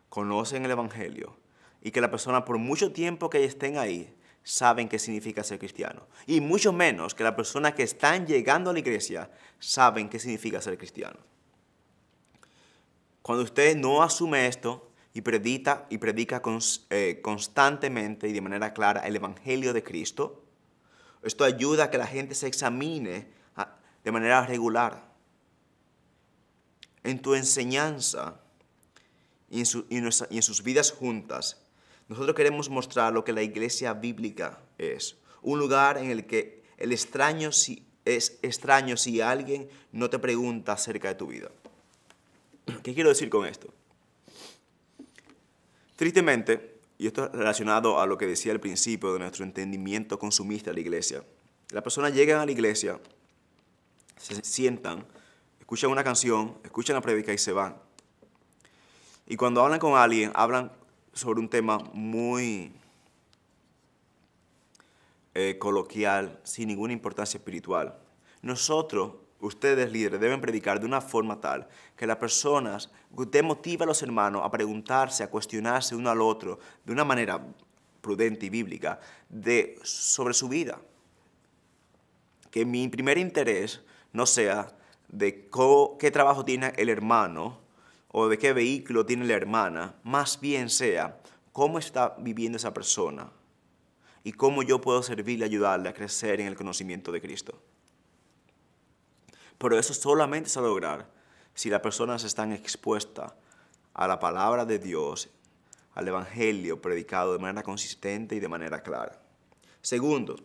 conocen el evangelio y que las personas por mucho tiempo que estén ahí saben qué significa ser cristiano. Y mucho menos que las personas que están llegando a la iglesia saben qué significa ser cristiano. Cuando usted no asume esto, y predica constantemente y de manera clara el evangelio de Cristo, esto ayuda a que la gente se examine de manera regular. En tu enseñanza y en sus vidas juntas, Nosotros queremos mostrar lo que la iglesia bíblica es. Un lugar en el que el extraño es extraño si alguien no te pregunta acerca de tu vida. ¿Qué quiero decir con esto? Tristemente, y esto es relacionado a lo que decía al principio de nuestro entendimiento consumista de la iglesia, las personas llegan a la iglesia, se sientan, escuchan una canción, escuchan la prédica y se van. Y cuando hablan con alguien, hablan sobre un tema muy coloquial, sin ninguna importancia espiritual. Nosotros, ustedes líderes, deben predicar de una forma tal que las personas, usted motiva a los hermanos a preguntarse, a cuestionarse uno al otro de una manera prudente y bíblica sobre su vida. Que mi primer interés no sea de qué trabajo tiene el hermano o de qué vehículo tiene la hermana, más bien sea cómo está viviendo esa persona y cómo yo puedo servirle, ayudarle a crecer en el conocimiento de Cristo. Pero eso solamente se va a lograr si las personas están expuestas a la palabra de Dios, al evangelio predicado de manera consistente y de manera clara. Segundo,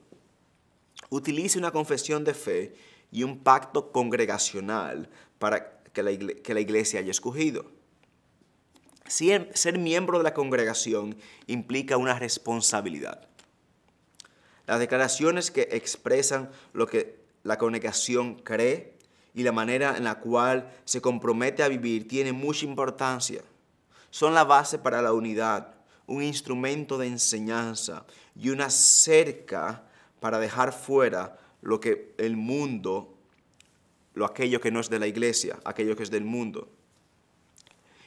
utilice una confesión de fe y un pacto congregacional para que la iglesia haya escogido. Ser miembro de la congregación implica una responsabilidad. Las declaraciones que expresan lo que la congregación cree y la manera en la cual se compromete a vivir tienen mucha importancia. Son la base para la unidad, un instrumento de enseñanza y una cerca para dejar fuera lo que el mundo, aquello que no es de la iglesia, aquello que es del mundo.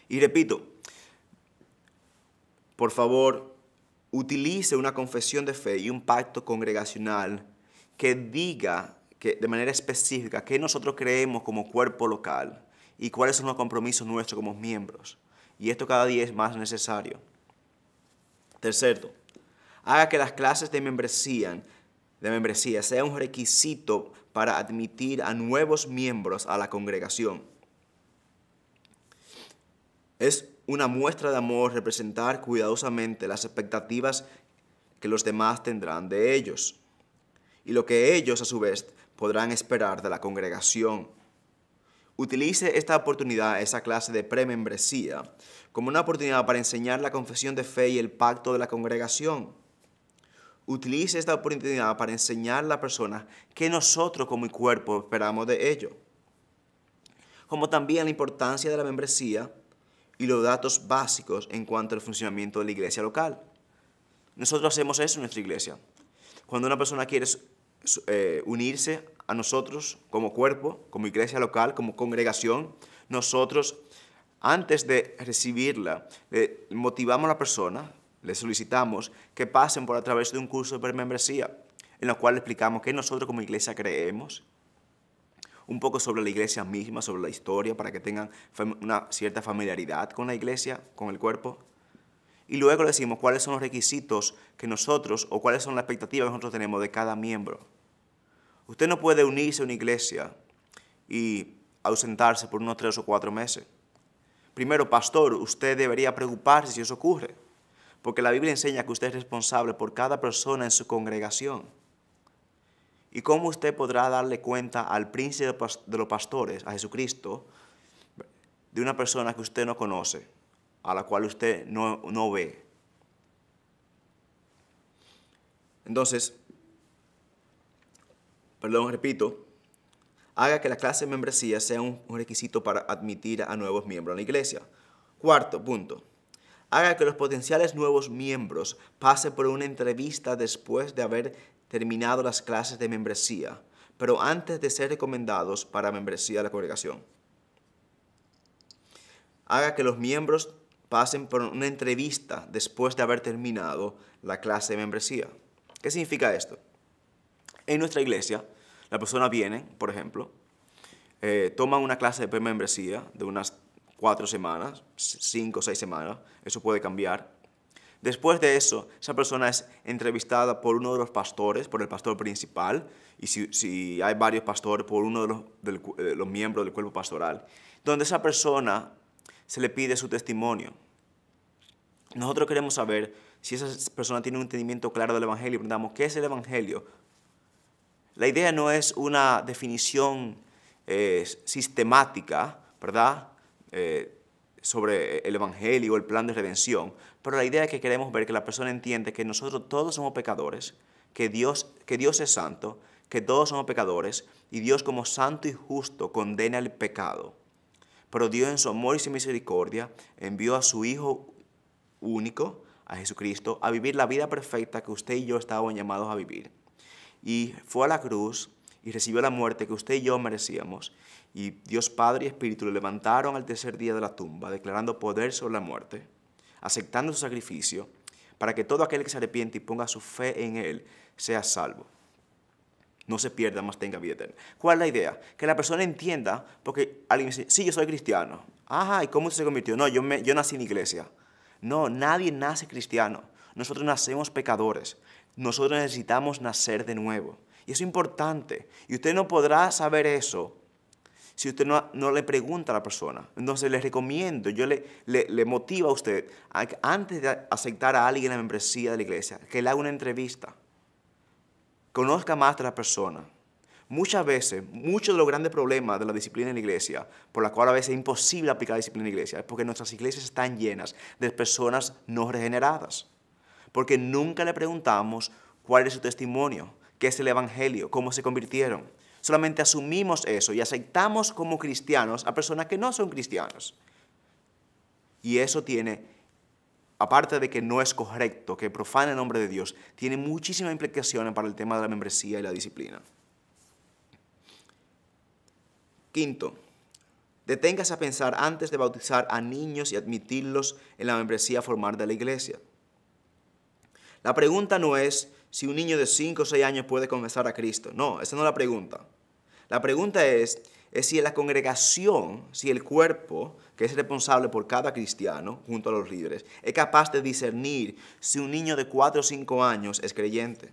Y repito, por favor, utilice una confesión de fe y un pacto congregacional que diga de manera específica qué nosotros creemos como cuerpo local y cuáles son los compromisos nuestros como miembros. Y esto cada día es más necesario. Tercero, haga que las clases de membresía sean un requisito para admitir a nuevos miembros a la congregación. Es una muestra de amor representar cuidadosamente las expectativas que los demás tendrán de ellos y lo que ellos a su vez podrán esperar de la congregación. Utilice esta oportunidad, esa clase de premembresía, como una oportunidad para enseñar la confesión de fe y el pacto de la congregación. Utilice esta oportunidad para enseñar a la persona que nosotros como cuerpo esperamos de ello, como también la importancia de la membresía y los datos básicos en cuanto al funcionamiento de la iglesia local. Nosotros hacemos eso en nuestra iglesia. Cuando una persona quiere unirse a nosotros como cuerpo, como iglesia local, como congregación, nosotros, antes de recibirla, le motivamos a la persona, le solicitamos que pasen por a través de un curso de premembresía, en el cual le explicamos qué nosotros como iglesia creemos, un poco sobre la iglesia misma, sobre la historia, para que tengan una cierta familiaridad con la iglesia, con el cuerpo. Y luego le decimos cuáles son los requisitos que nosotros, o cuáles son las expectativas que nosotros tenemos de cada miembro. Usted no puede unirse a una iglesia y ausentarse por unos 3 o 4 meses. Primero, pastor, usted debería preocuparse si eso ocurre, porque la Biblia enseña que usted es responsable por cada persona en su congregación. ¿Y cómo usted podrá darle cuenta al príncipe de los pastores, a Jesucristo, de una persona que usted no conoce, a la cual usted no ve? Entonces, repito, haga que la clase de membresía sea un requisito para admitir a nuevos miembros a la iglesia. Cuarto punto, haga que los potenciales nuevos miembros pasen por una entrevista después de haber terminado las clases de membresía, pero antes de ser recomendados para membresía de la congregación. Haga que los miembros pasen por una entrevista después de haber terminado la clase de membresía. ¿Qué significa esto? En nuestra iglesia, la persona viene, por ejemplo, toma una clase de premembresía de unas 4 semanas, 5 o 6 semanas, eso puede cambiar. Después de eso, esa persona es entrevistada por uno de los pastores, por el pastor principal, y si hay varios pastores, por uno de los miembros del cuerpo pastoral, donde esa persona se le pide su testimonio. Nosotros queremos saber si esa persona tiene un entendimiento claro del Evangelio, preguntamos, ¿qué es el Evangelio? La idea no es una definición sistemática, ¿verdad? Sobre el Evangelio o el plan de redención, pero la idea es que queremos ver que la persona entiende que nosotros todos somos pecadores, que Dios es santo, que todos somos pecadores, y Dios como santo y justo condena el pecado. Pero Dios en su amor y su misericordia envió a su Hijo único, a Jesucristo, a vivir la vida perfecta que usted y yo estábamos llamados a vivir. Y fue a la cruz y recibió la muerte que usted y yo merecíamos. Y Dios Padre y Espíritu le levantaron al tercer día de la tumba, declarando poder sobre la muerte, aceptando su sacrificio, para que todo aquel que se arrepiente y ponga su fe en Él sea salvo. No se pierda, mas tenga vida eterna. ¿Cuál es la idea? Que la persona entienda, porque alguien dice, sí, yo soy cristiano. Ajá, ¿y cómo se convirtió? No, yo nací en iglesia. No, nadie nace cristiano. Nosotros nacemos pecadores. Nosotros necesitamos nacer de nuevo. Y eso es importante. Y usted no podrá saber eso si usted no le pregunta a la persona. Entonces le recomiendo, yo le motivo a usted, a que antes de aceptar a alguien en la membresía de la iglesia, que le haga una entrevista. Conozca más de la persona. Muchas veces, muchos de los grandes problemas de la disciplina en la iglesia, por la cual a veces es imposible aplicar la disciplina en la iglesia, es porque nuestras iglesias están llenas de personas no regeneradas. Porque nunca le preguntamos cuál es su testimonio, qué es el Evangelio, cómo se convirtieron. Solamente asumimos eso y aceptamos como cristianos a personas que no son cristianos. Y eso tiene, aparte de que no es correcto, que profana el nombre de Dios, tiene muchísimas implicaciones para el tema de la membresía y la disciplina. Quinto, deténgase a pensar antes de bautizar a niños y admitirlos en la membresía formal de la iglesia. La pregunta no es si un niño de 5 o 6 años puede confesar a Cristo. No, esa no es la pregunta. La pregunta es si en la congregación, si el cuerpo, que es responsable por cada cristiano, junto a los líderes, es capaz de discernir si un niño de 4 o 5 años es creyente.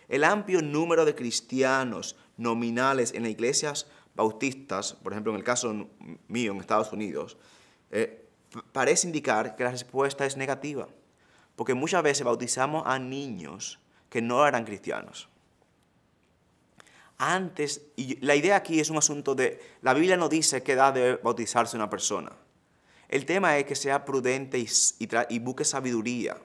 El amplio número de cristianos nominales en las iglesias bautistas, por ejemplo, en el caso mío en Estados Unidos, parece indicar que la respuesta es negativa. Porque muchas veces bautizamos a niños que no eran cristianos. Antes, y la idea aquí es un asunto de, la Biblia no dice qué edad debe bautizarse una persona. El tema es que sea prudente y busque sabiduría.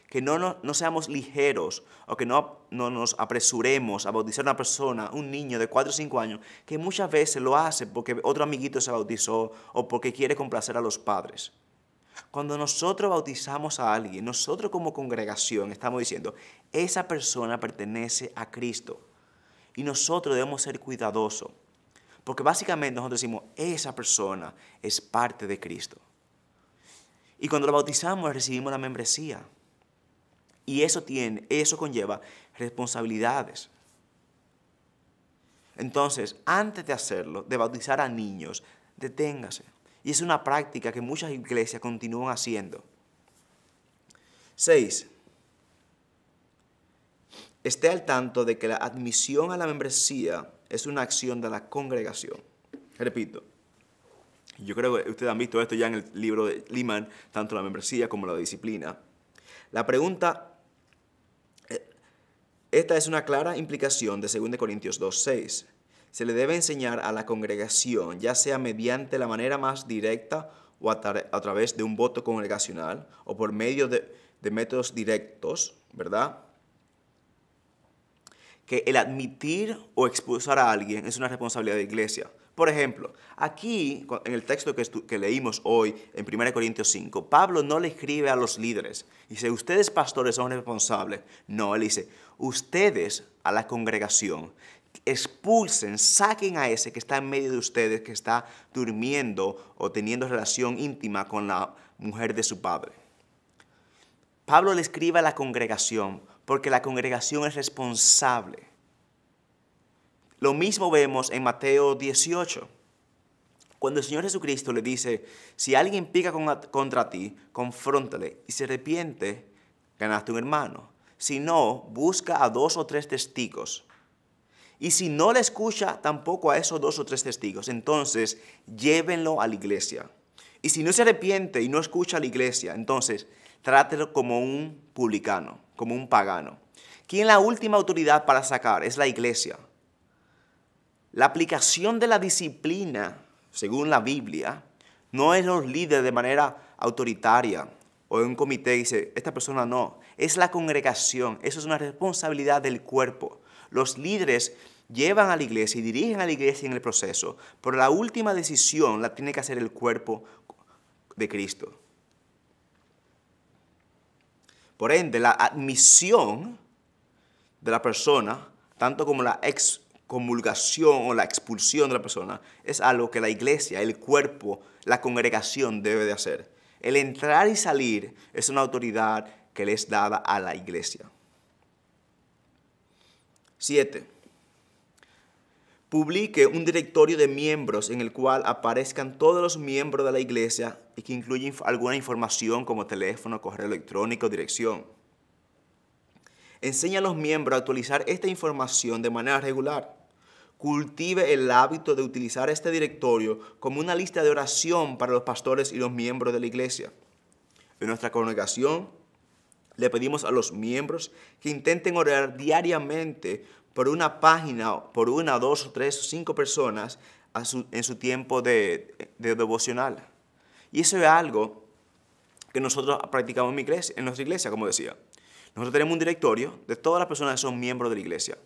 Que no seamos ligeros o que no nos apresuremos a bautizar a una persona, un niño de 4 o 5 años, que muchas veces lo hace porque otro amiguito se bautizó o porque quiere complacer a los padres. Cuando nosotros bautizamos a alguien, nosotros como congregación estamos diciendo, esa persona pertenece a Cristo. Y nosotros debemos ser cuidadosos. Porque básicamente nosotros decimos, esa persona es parte de Cristo. Y cuando lo bautizamos recibimos la membresía. Y eso conlleva responsabilidades. Entonces, antes de hacerlo, de bautizar a niños, deténgase. Y es una práctica que muchas iglesias continúan haciendo. 6. Esté al tanto de que la admisión a la membresía es una acción de la congregación. Repito, yo creo que ustedes han visto esto ya en el libro de Lehman, tanto la membresía como la disciplina. La pregunta, esta es una clara implicación de 2 Corintios 2:6. Se le debe enseñar a la congregación, ya sea mediante la manera más directa o a través de un voto congregacional o por medio de métodos directos, ¿verdad? Que el admitir o expulsar a alguien es una responsabilidad de la iglesia. Por ejemplo, aquí, en el texto que leímos hoy, en 1 Corintios 5, Pablo no le escribe a los líderes. Dice, ustedes pastores son responsables. No, él dice, ustedes a la congregación, expulsen, saquen a ese que está en medio de ustedes, que está durmiendo o teniendo relación íntima con la mujer de su padre. Pablo le escribe a la congregación porque la congregación es responsable. Lo mismo vemos en Mateo 18. Cuando el Señor Jesucristo le dice, si alguien pica contra ti, confróntale y se arrepiente, ganaste un hermano. Si no, busca a 2 o 3 testigos. Y si no le escucha tampoco a esos 2 o 3 testigos, entonces llévenlo a la iglesia. Y si no se arrepiente y no escucha a la iglesia, entonces Trátelo como un publicano, como un pagano. ¿Quién es la última autoridad para sacar? Es la iglesia. La aplicación de la disciplina, según la Biblia, no es los líderes de manera autoritaria o en un comité dice, esta persona no. Es la congregación. Eso es una responsabilidad del cuerpo. Los líderes llevan a la iglesia y dirigen a la iglesia en el proceso, pero la última decisión la tiene que hacer el cuerpo de Cristo. Por ende, la admisión de la persona, tanto como la excomulgación o la expulsión de la persona, es algo que la iglesia, el cuerpo, la congregación debe de hacer. El entrar y salir es una autoridad que le es dada a la iglesia. 7. Publique un directorio de miembros en el cual aparezcan todos los miembros de la iglesia y que incluya alguna información como teléfono, correo electrónico, dirección. Enseña a los miembros a actualizar esta información de manera regular. Cultive el hábito de utilizar este directorio como una lista de oración para los pastores y los miembros de la iglesia. En nuestra congregación, le pedimos a los miembros que intenten orar diariamente por una página, por una, dos, tres o 5 personas en su tiempo de devocional. Y eso es algo que nosotros practicamos en nuestra iglesia, como decía. Nosotros tenemos un directorio de todas las personas que son miembros de la iglesia.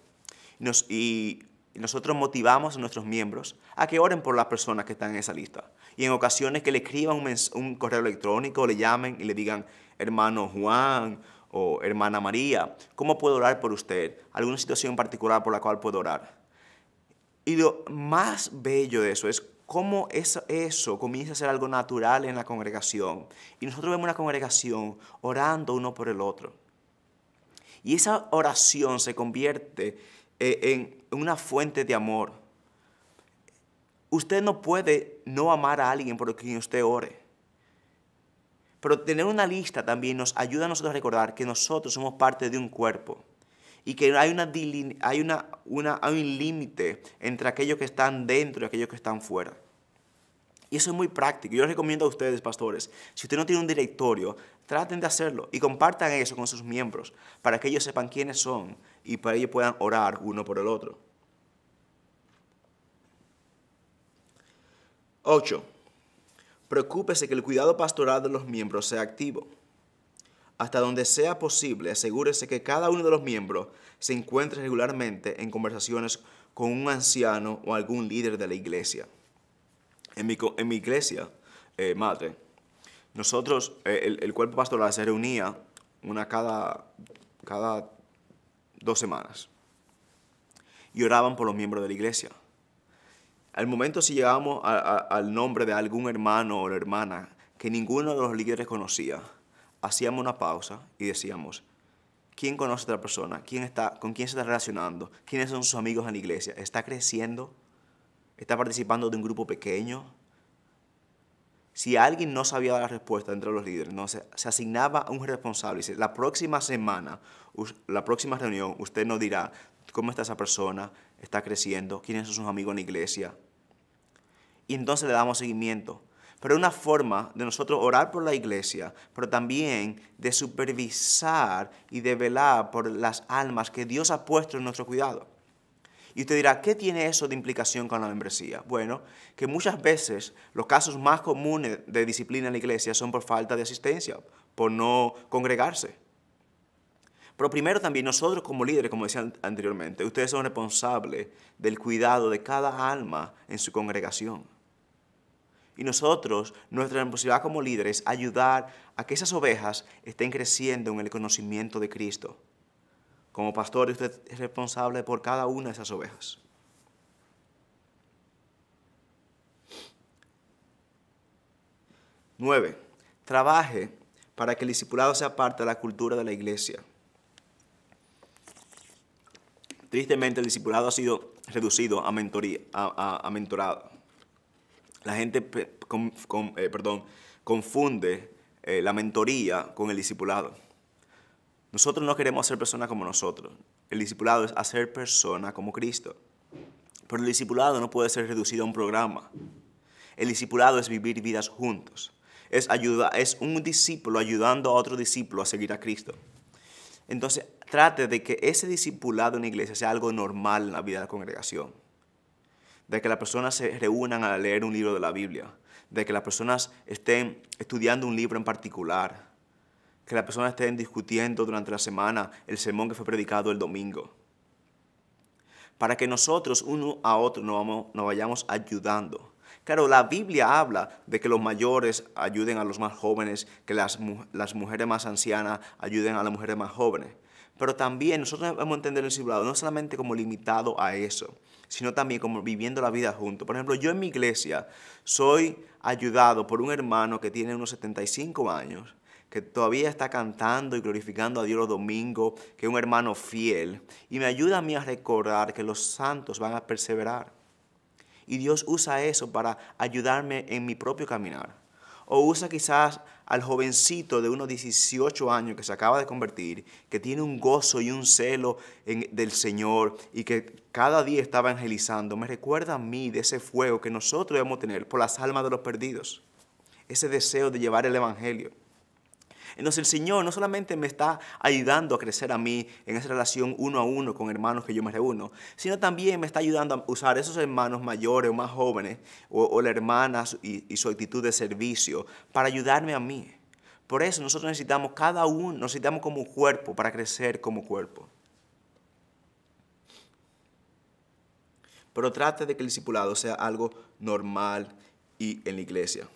Y nosotros motivamos a nuestros miembros a que oren por las personas que están en esa lista. Y en ocasiones que le escriban un correo electrónico, le llamen y le digan, hermano Juan o hermana María, ¿cómo puedo orar por usted? ¿Alguna situación en particular por la cual puedo orar? Y lo más bello de eso es cómo eso comienza a ser algo natural en la congregación. Y nosotros vemos una congregación orando uno por el otro. Y esa oración se convierte en una fuente de amor. Usted no puede no amar a alguien por quien usted ore. Pero tener una lista también nos ayuda a nosotros a recordar que nosotros somos parte de un cuerpo y que hay un límite entre aquellos que están dentro y aquellos que están fuera. Y eso es muy práctico. Yo les recomiendo a ustedes, pastores, si usted no tiene un directorio, traten de hacerlo y compartan eso con sus miembros para que ellos sepan quiénes son y para que ellos puedan orar uno por el otro. 8. Preocúpese que el cuidado pastoral de los miembros sea activo. Hasta donde sea posible, asegúrese que cada uno de los miembros se encuentre regularmente en conversaciones con un anciano o algún líder de la iglesia. En mi iglesia, madre, nosotros, el cuerpo pastoral se reunía cada 2 semanas y oraban por los miembros de la iglesia. Al momento si llegábamos al nombre de algún hermano o hermana que ninguno de los líderes conocía, hacíamos una pausa y decíamos, ¿quién conoce a otra persona? ¿Con quién se está relacionando? ¿Quiénes son sus amigos en la iglesia? ¿Está creciendo? ¿Está participando de un grupo pequeño? Si alguien no sabía dar la respuesta entre los líderes, no, se asignaba a un responsable. Dice, la próxima semana, la próxima reunión, usted nos dirá cómo está esa persona, está creciendo, quiénes son sus amigos en la iglesia. Y entonces le damos seguimiento. Pero es una forma de nosotros orar por la iglesia, pero también de supervisar y de velar por las almas que Dios ha puesto en nuestro cuidado. Y usted dirá, ¿qué tiene eso de implicación con la membresía? Bueno, que muchas veces los casos más comunes de disciplina en la iglesia son por falta de asistencia, por no congregarse. Pero primero también nosotros como líderes, como decía anteriormente, ustedes son responsables del cuidado de cada alma en su congregación. Y nosotros, nuestra responsabilidad como líderes es ayudar a que esas ovejas estén creciendo en el conocimiento de Cristo. Como pastor, usted es responsable por cada una de esas ovejas. 9. Trabaje para que el discipulado sea parte de la cultura de la iglesia. Tristemente, el discipulado ha sido reducido a mentorado. La gente confunde la mentoría con el discipulado. Nosotros no queremos ser personas como nosotros. El discipulado es hacer personas como Cristo. Pero el discipulado no puede ser reducido a un programa. El discipulado es vivir vidas juntos. es un discípulo ayudando a otro discípulo a seguir a Cristo. Entonces, trate de que ese discipulado en la iglesia sea algo normal en la vida de la congregación. De que las personas se reúnan a leer un libro de la Biblia. De que las personas estén estudiando un libro en particular. Que las personas estén discutiendo durante la semana el sermón que fue predicado el domingo. Para que nosotros uno a otro nos vayamos ayudando. Claro, la Biblia habla de que los mayores ayuden a los más jóvenes, que las mujeres más ancianas ayuden a las mujeres más jóvenes. Pero también nosotros debemos entender el discipulado no solamente como limitado a eso, sino también como viviendo la vida juntos. Por ejemplo, yo en mi iglesia soy ayudado por un hermano que tiene unos 75 años, que todavía está cantando y glorificando a Dios los domingos, que es un hermano fiel, y me ayuda a mí a recordar que los santos van a perseverar. Y Dios usa eso para ayudarme en mi propio caminar. O usa quizás al jovencito de unos 18 años que se acaba de convertir, que tiene un gozo y un celo del Señor y que cada día está evangelizando. Me recuerda a mí de ese fuego que nosotros debemos tener por las almas de los perdidos. Ese deseo de llevar el evangelio. Entonces el Señor no solamente me está ayudando a crecer a mí en esa relación uno a uno con hermanos que yo me reúno, sino también me está ayudando a usar esos hermanos mayores o más jóvenes o la hermana y su actitud de servicio para ayudarme a mí. Por eso nosotros necesitamos cada uno, necesitamos como cuerpo para crecer como cuerpo. Pero trate de que el discipulado sea algo normal y en la iglesia.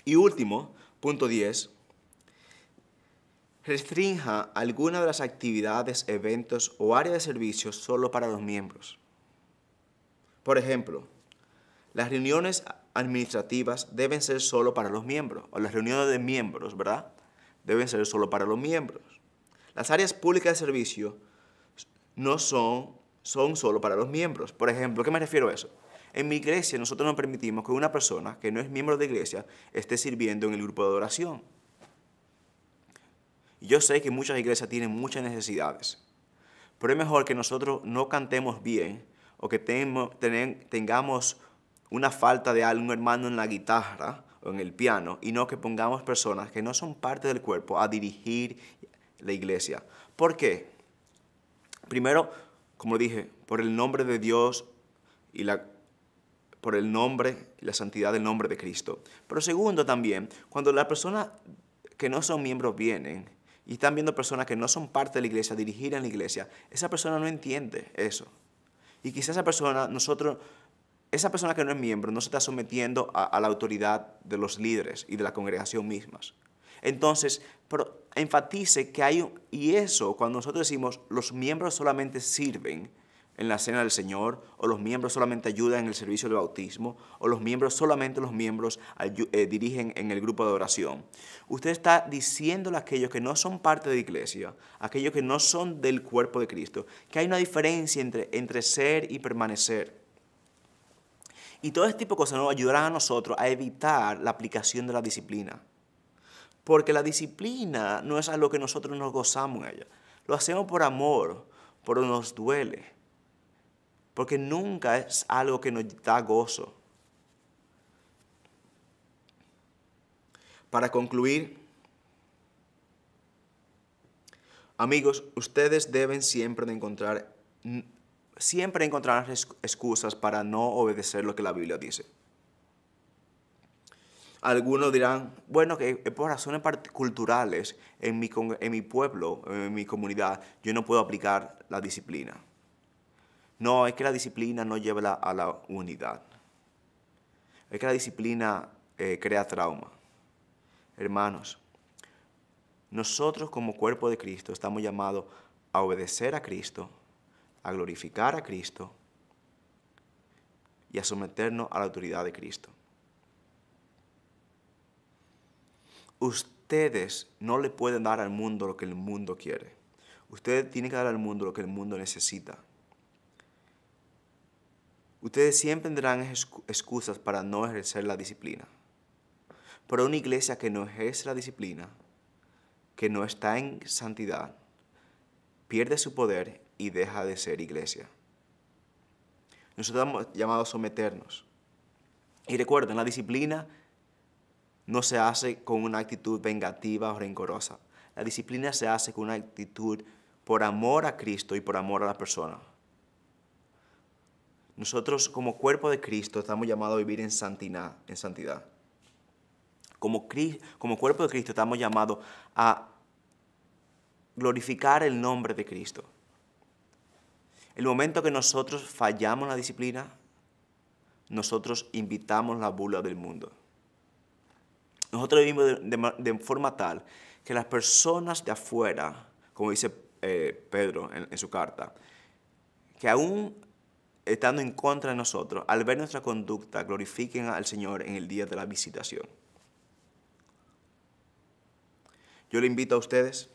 Y último, punto 10. Restrinja alguna de las actividades, eventos o áreas de servicio solo para los miembros. Por ejemplo, las reuniones administrativas deben ser solo para los miembros, o las reuniones de miembros, ¿verdad? Deben ser solo para los miembros. Las áreas públicas de servicio no son solo para los miembros. Por ejemplo, ¿qué me refiero a eso? En mi iglesia nosotros no permitimos que una persona que no es miembro de iglesia esté sirviendo en el grupo de adoración. Yo sé que muchas iglesias tienen muchas necesidades, pero es mejor que nosotros no cantemos bien o que tengamos una falta de algún hermano en la guitarra o en el piano y no que pongamos personas que no son parte del cuerpo a dirigir la iglesia. ¿Por qué? Primero, como dije, por el nombre de Dios y por el nombre y la santidad del nombre de Cristo. Pero segundo también, cuando las personas que no son miembros vienen y están viendo personas que no son parte de la iglesia dirigir en la iglesia, esa persona no entiende eso. Y quizás esa persona que no es miembro no se está sometiendo a la autoridad de los líderes y de la congregación mismas. Entonces, pero enfatice que y eso cuando nosotros decimos los miembros solamente sirven en la cena del Señor, o los miembros solamente ayudan en el servicio del bautismo, o los miembros dirigen en el grupo de oración. Usted está diciéndole a aquellos que no son parte de la iglesia, a aquellos que no son del cuerpo de Cristo, que hay una diferencia entre ser y permanecer. Y todo este tipo de cosas nos ayudarán a nosotros a evitar la aplicación de la disciplina. Porque la disciplina no es algo que nosotros nos gozamos en ella. Lo hacemos por amor, pero nos duele. Porque nunca es algo que nos da gozo. Para concluir, amigos, ustedes deben siempre encontrar excusas para no obedecer lo que la Biblia dice. Algunos dirán, bueno, que por razones culturales en mi pueblo, en mi comunidad, yo no puedo aplicar la disciplina. No, es que la disciplina no lleva a la unidad. Es que la disciplina crea trauma. Hermanos, nosotros como cuerpo de Cristo estamos llamados a obedecer a Cristo, a glorificar a Cristo y a someternos a la autoridad de Cristo. Ustedes no le pueden dar al mundo lo que el mundo quiere. Ustedes tienen que dar al mundo lo que el mundo necesita. Ustedes siempre tendrán excusas para no ejercer la disciplina. Pero una iglesia que no ejerce la disciplina, que no está en santidad, pierde su poder y deja de ser iglesia. Nosotros estamos llamados a someternos. Y recuerden, la disciplina no se hace con una actitud vengativa o rencorosa. La disciplina se hace con una actitud por amor a Cristo y por amor a la persona. Nosotros como cuerpo de Cristo estamos llamados a vivir en santidad. Como cuerpo de Cristo estamos llamados a glorificar el nombre de Cristo. El momento que nosotros fallamos en la disciplina, nosotros invitamos la burla del mundo. Nosotros vivimos de forma tal que las personas de afuera, como dice Pedro en su carta, que aún estando en contra de nosotros, al ver nuestra conducta, glorifiquen al Señor en el día de la visitación. Yo le invito a ustedes,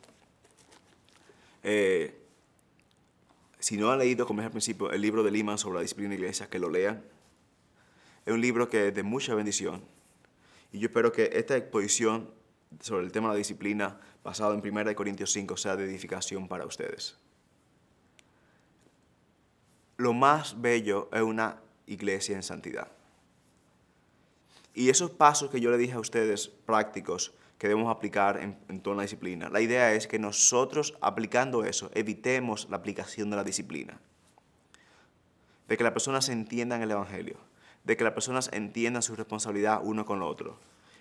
si no han leído, como dije al principio, el libro de Leeman sobre la disciplina de la iglesia, que lo lean. Es un libro que es de mucha bendición. Y yo espero que esta exposición sobre el tema de la disciplina, basado en 1 Corintios 5, sea de edificación para ustedes. Lo más bello es una iglesia en santidad. Y esos pasos que yo le dije a ustedes, prácticos, que debemos aplicar en toda la disciplina, la idea es que nosotros, aplicando eso, evitemos la aplicación de la disciplina. De que las personas entiendan el Evangelio. De que las personas entiendan su responsabilidad uno con el otro.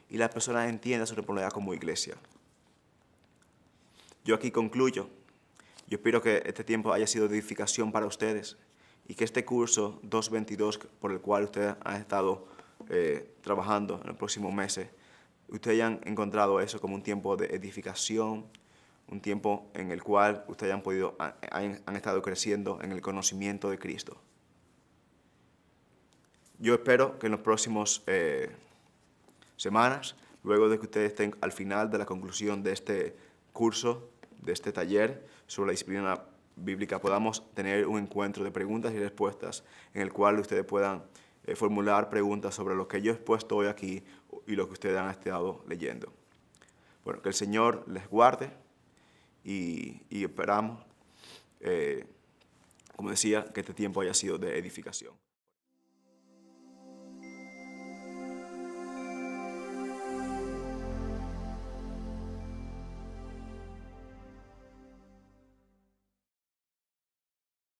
Y las personas entiendan su responsabilidad como iglesia. Yo aquí concluyo. Yo espero que este tiempo haya sido de edificación para ustedes y que este curso 222 por el cual ustedes han estado trabajando en los próximos meses, ustedes hayan encontrado eso como un tiempo de edificación, un tiempo en el cual ustedes han estado creciendo en el conocimiento de Cristo. Yo espero que en los próximos semanas, luego de que ustedes estén al final de la conclusión de este curso, de este taller sobre la disciplina bíblica, podamos tener un encuentro de preguntas y respuestas en el cual ustedes puedan formular preguntas sobre lo que yo he expuesto hoy aquí y lo que ustedes han estado leyendo. Bueno, que el Señor les guarde y esperamos, como decía, que este tiempo haya sido de edificación.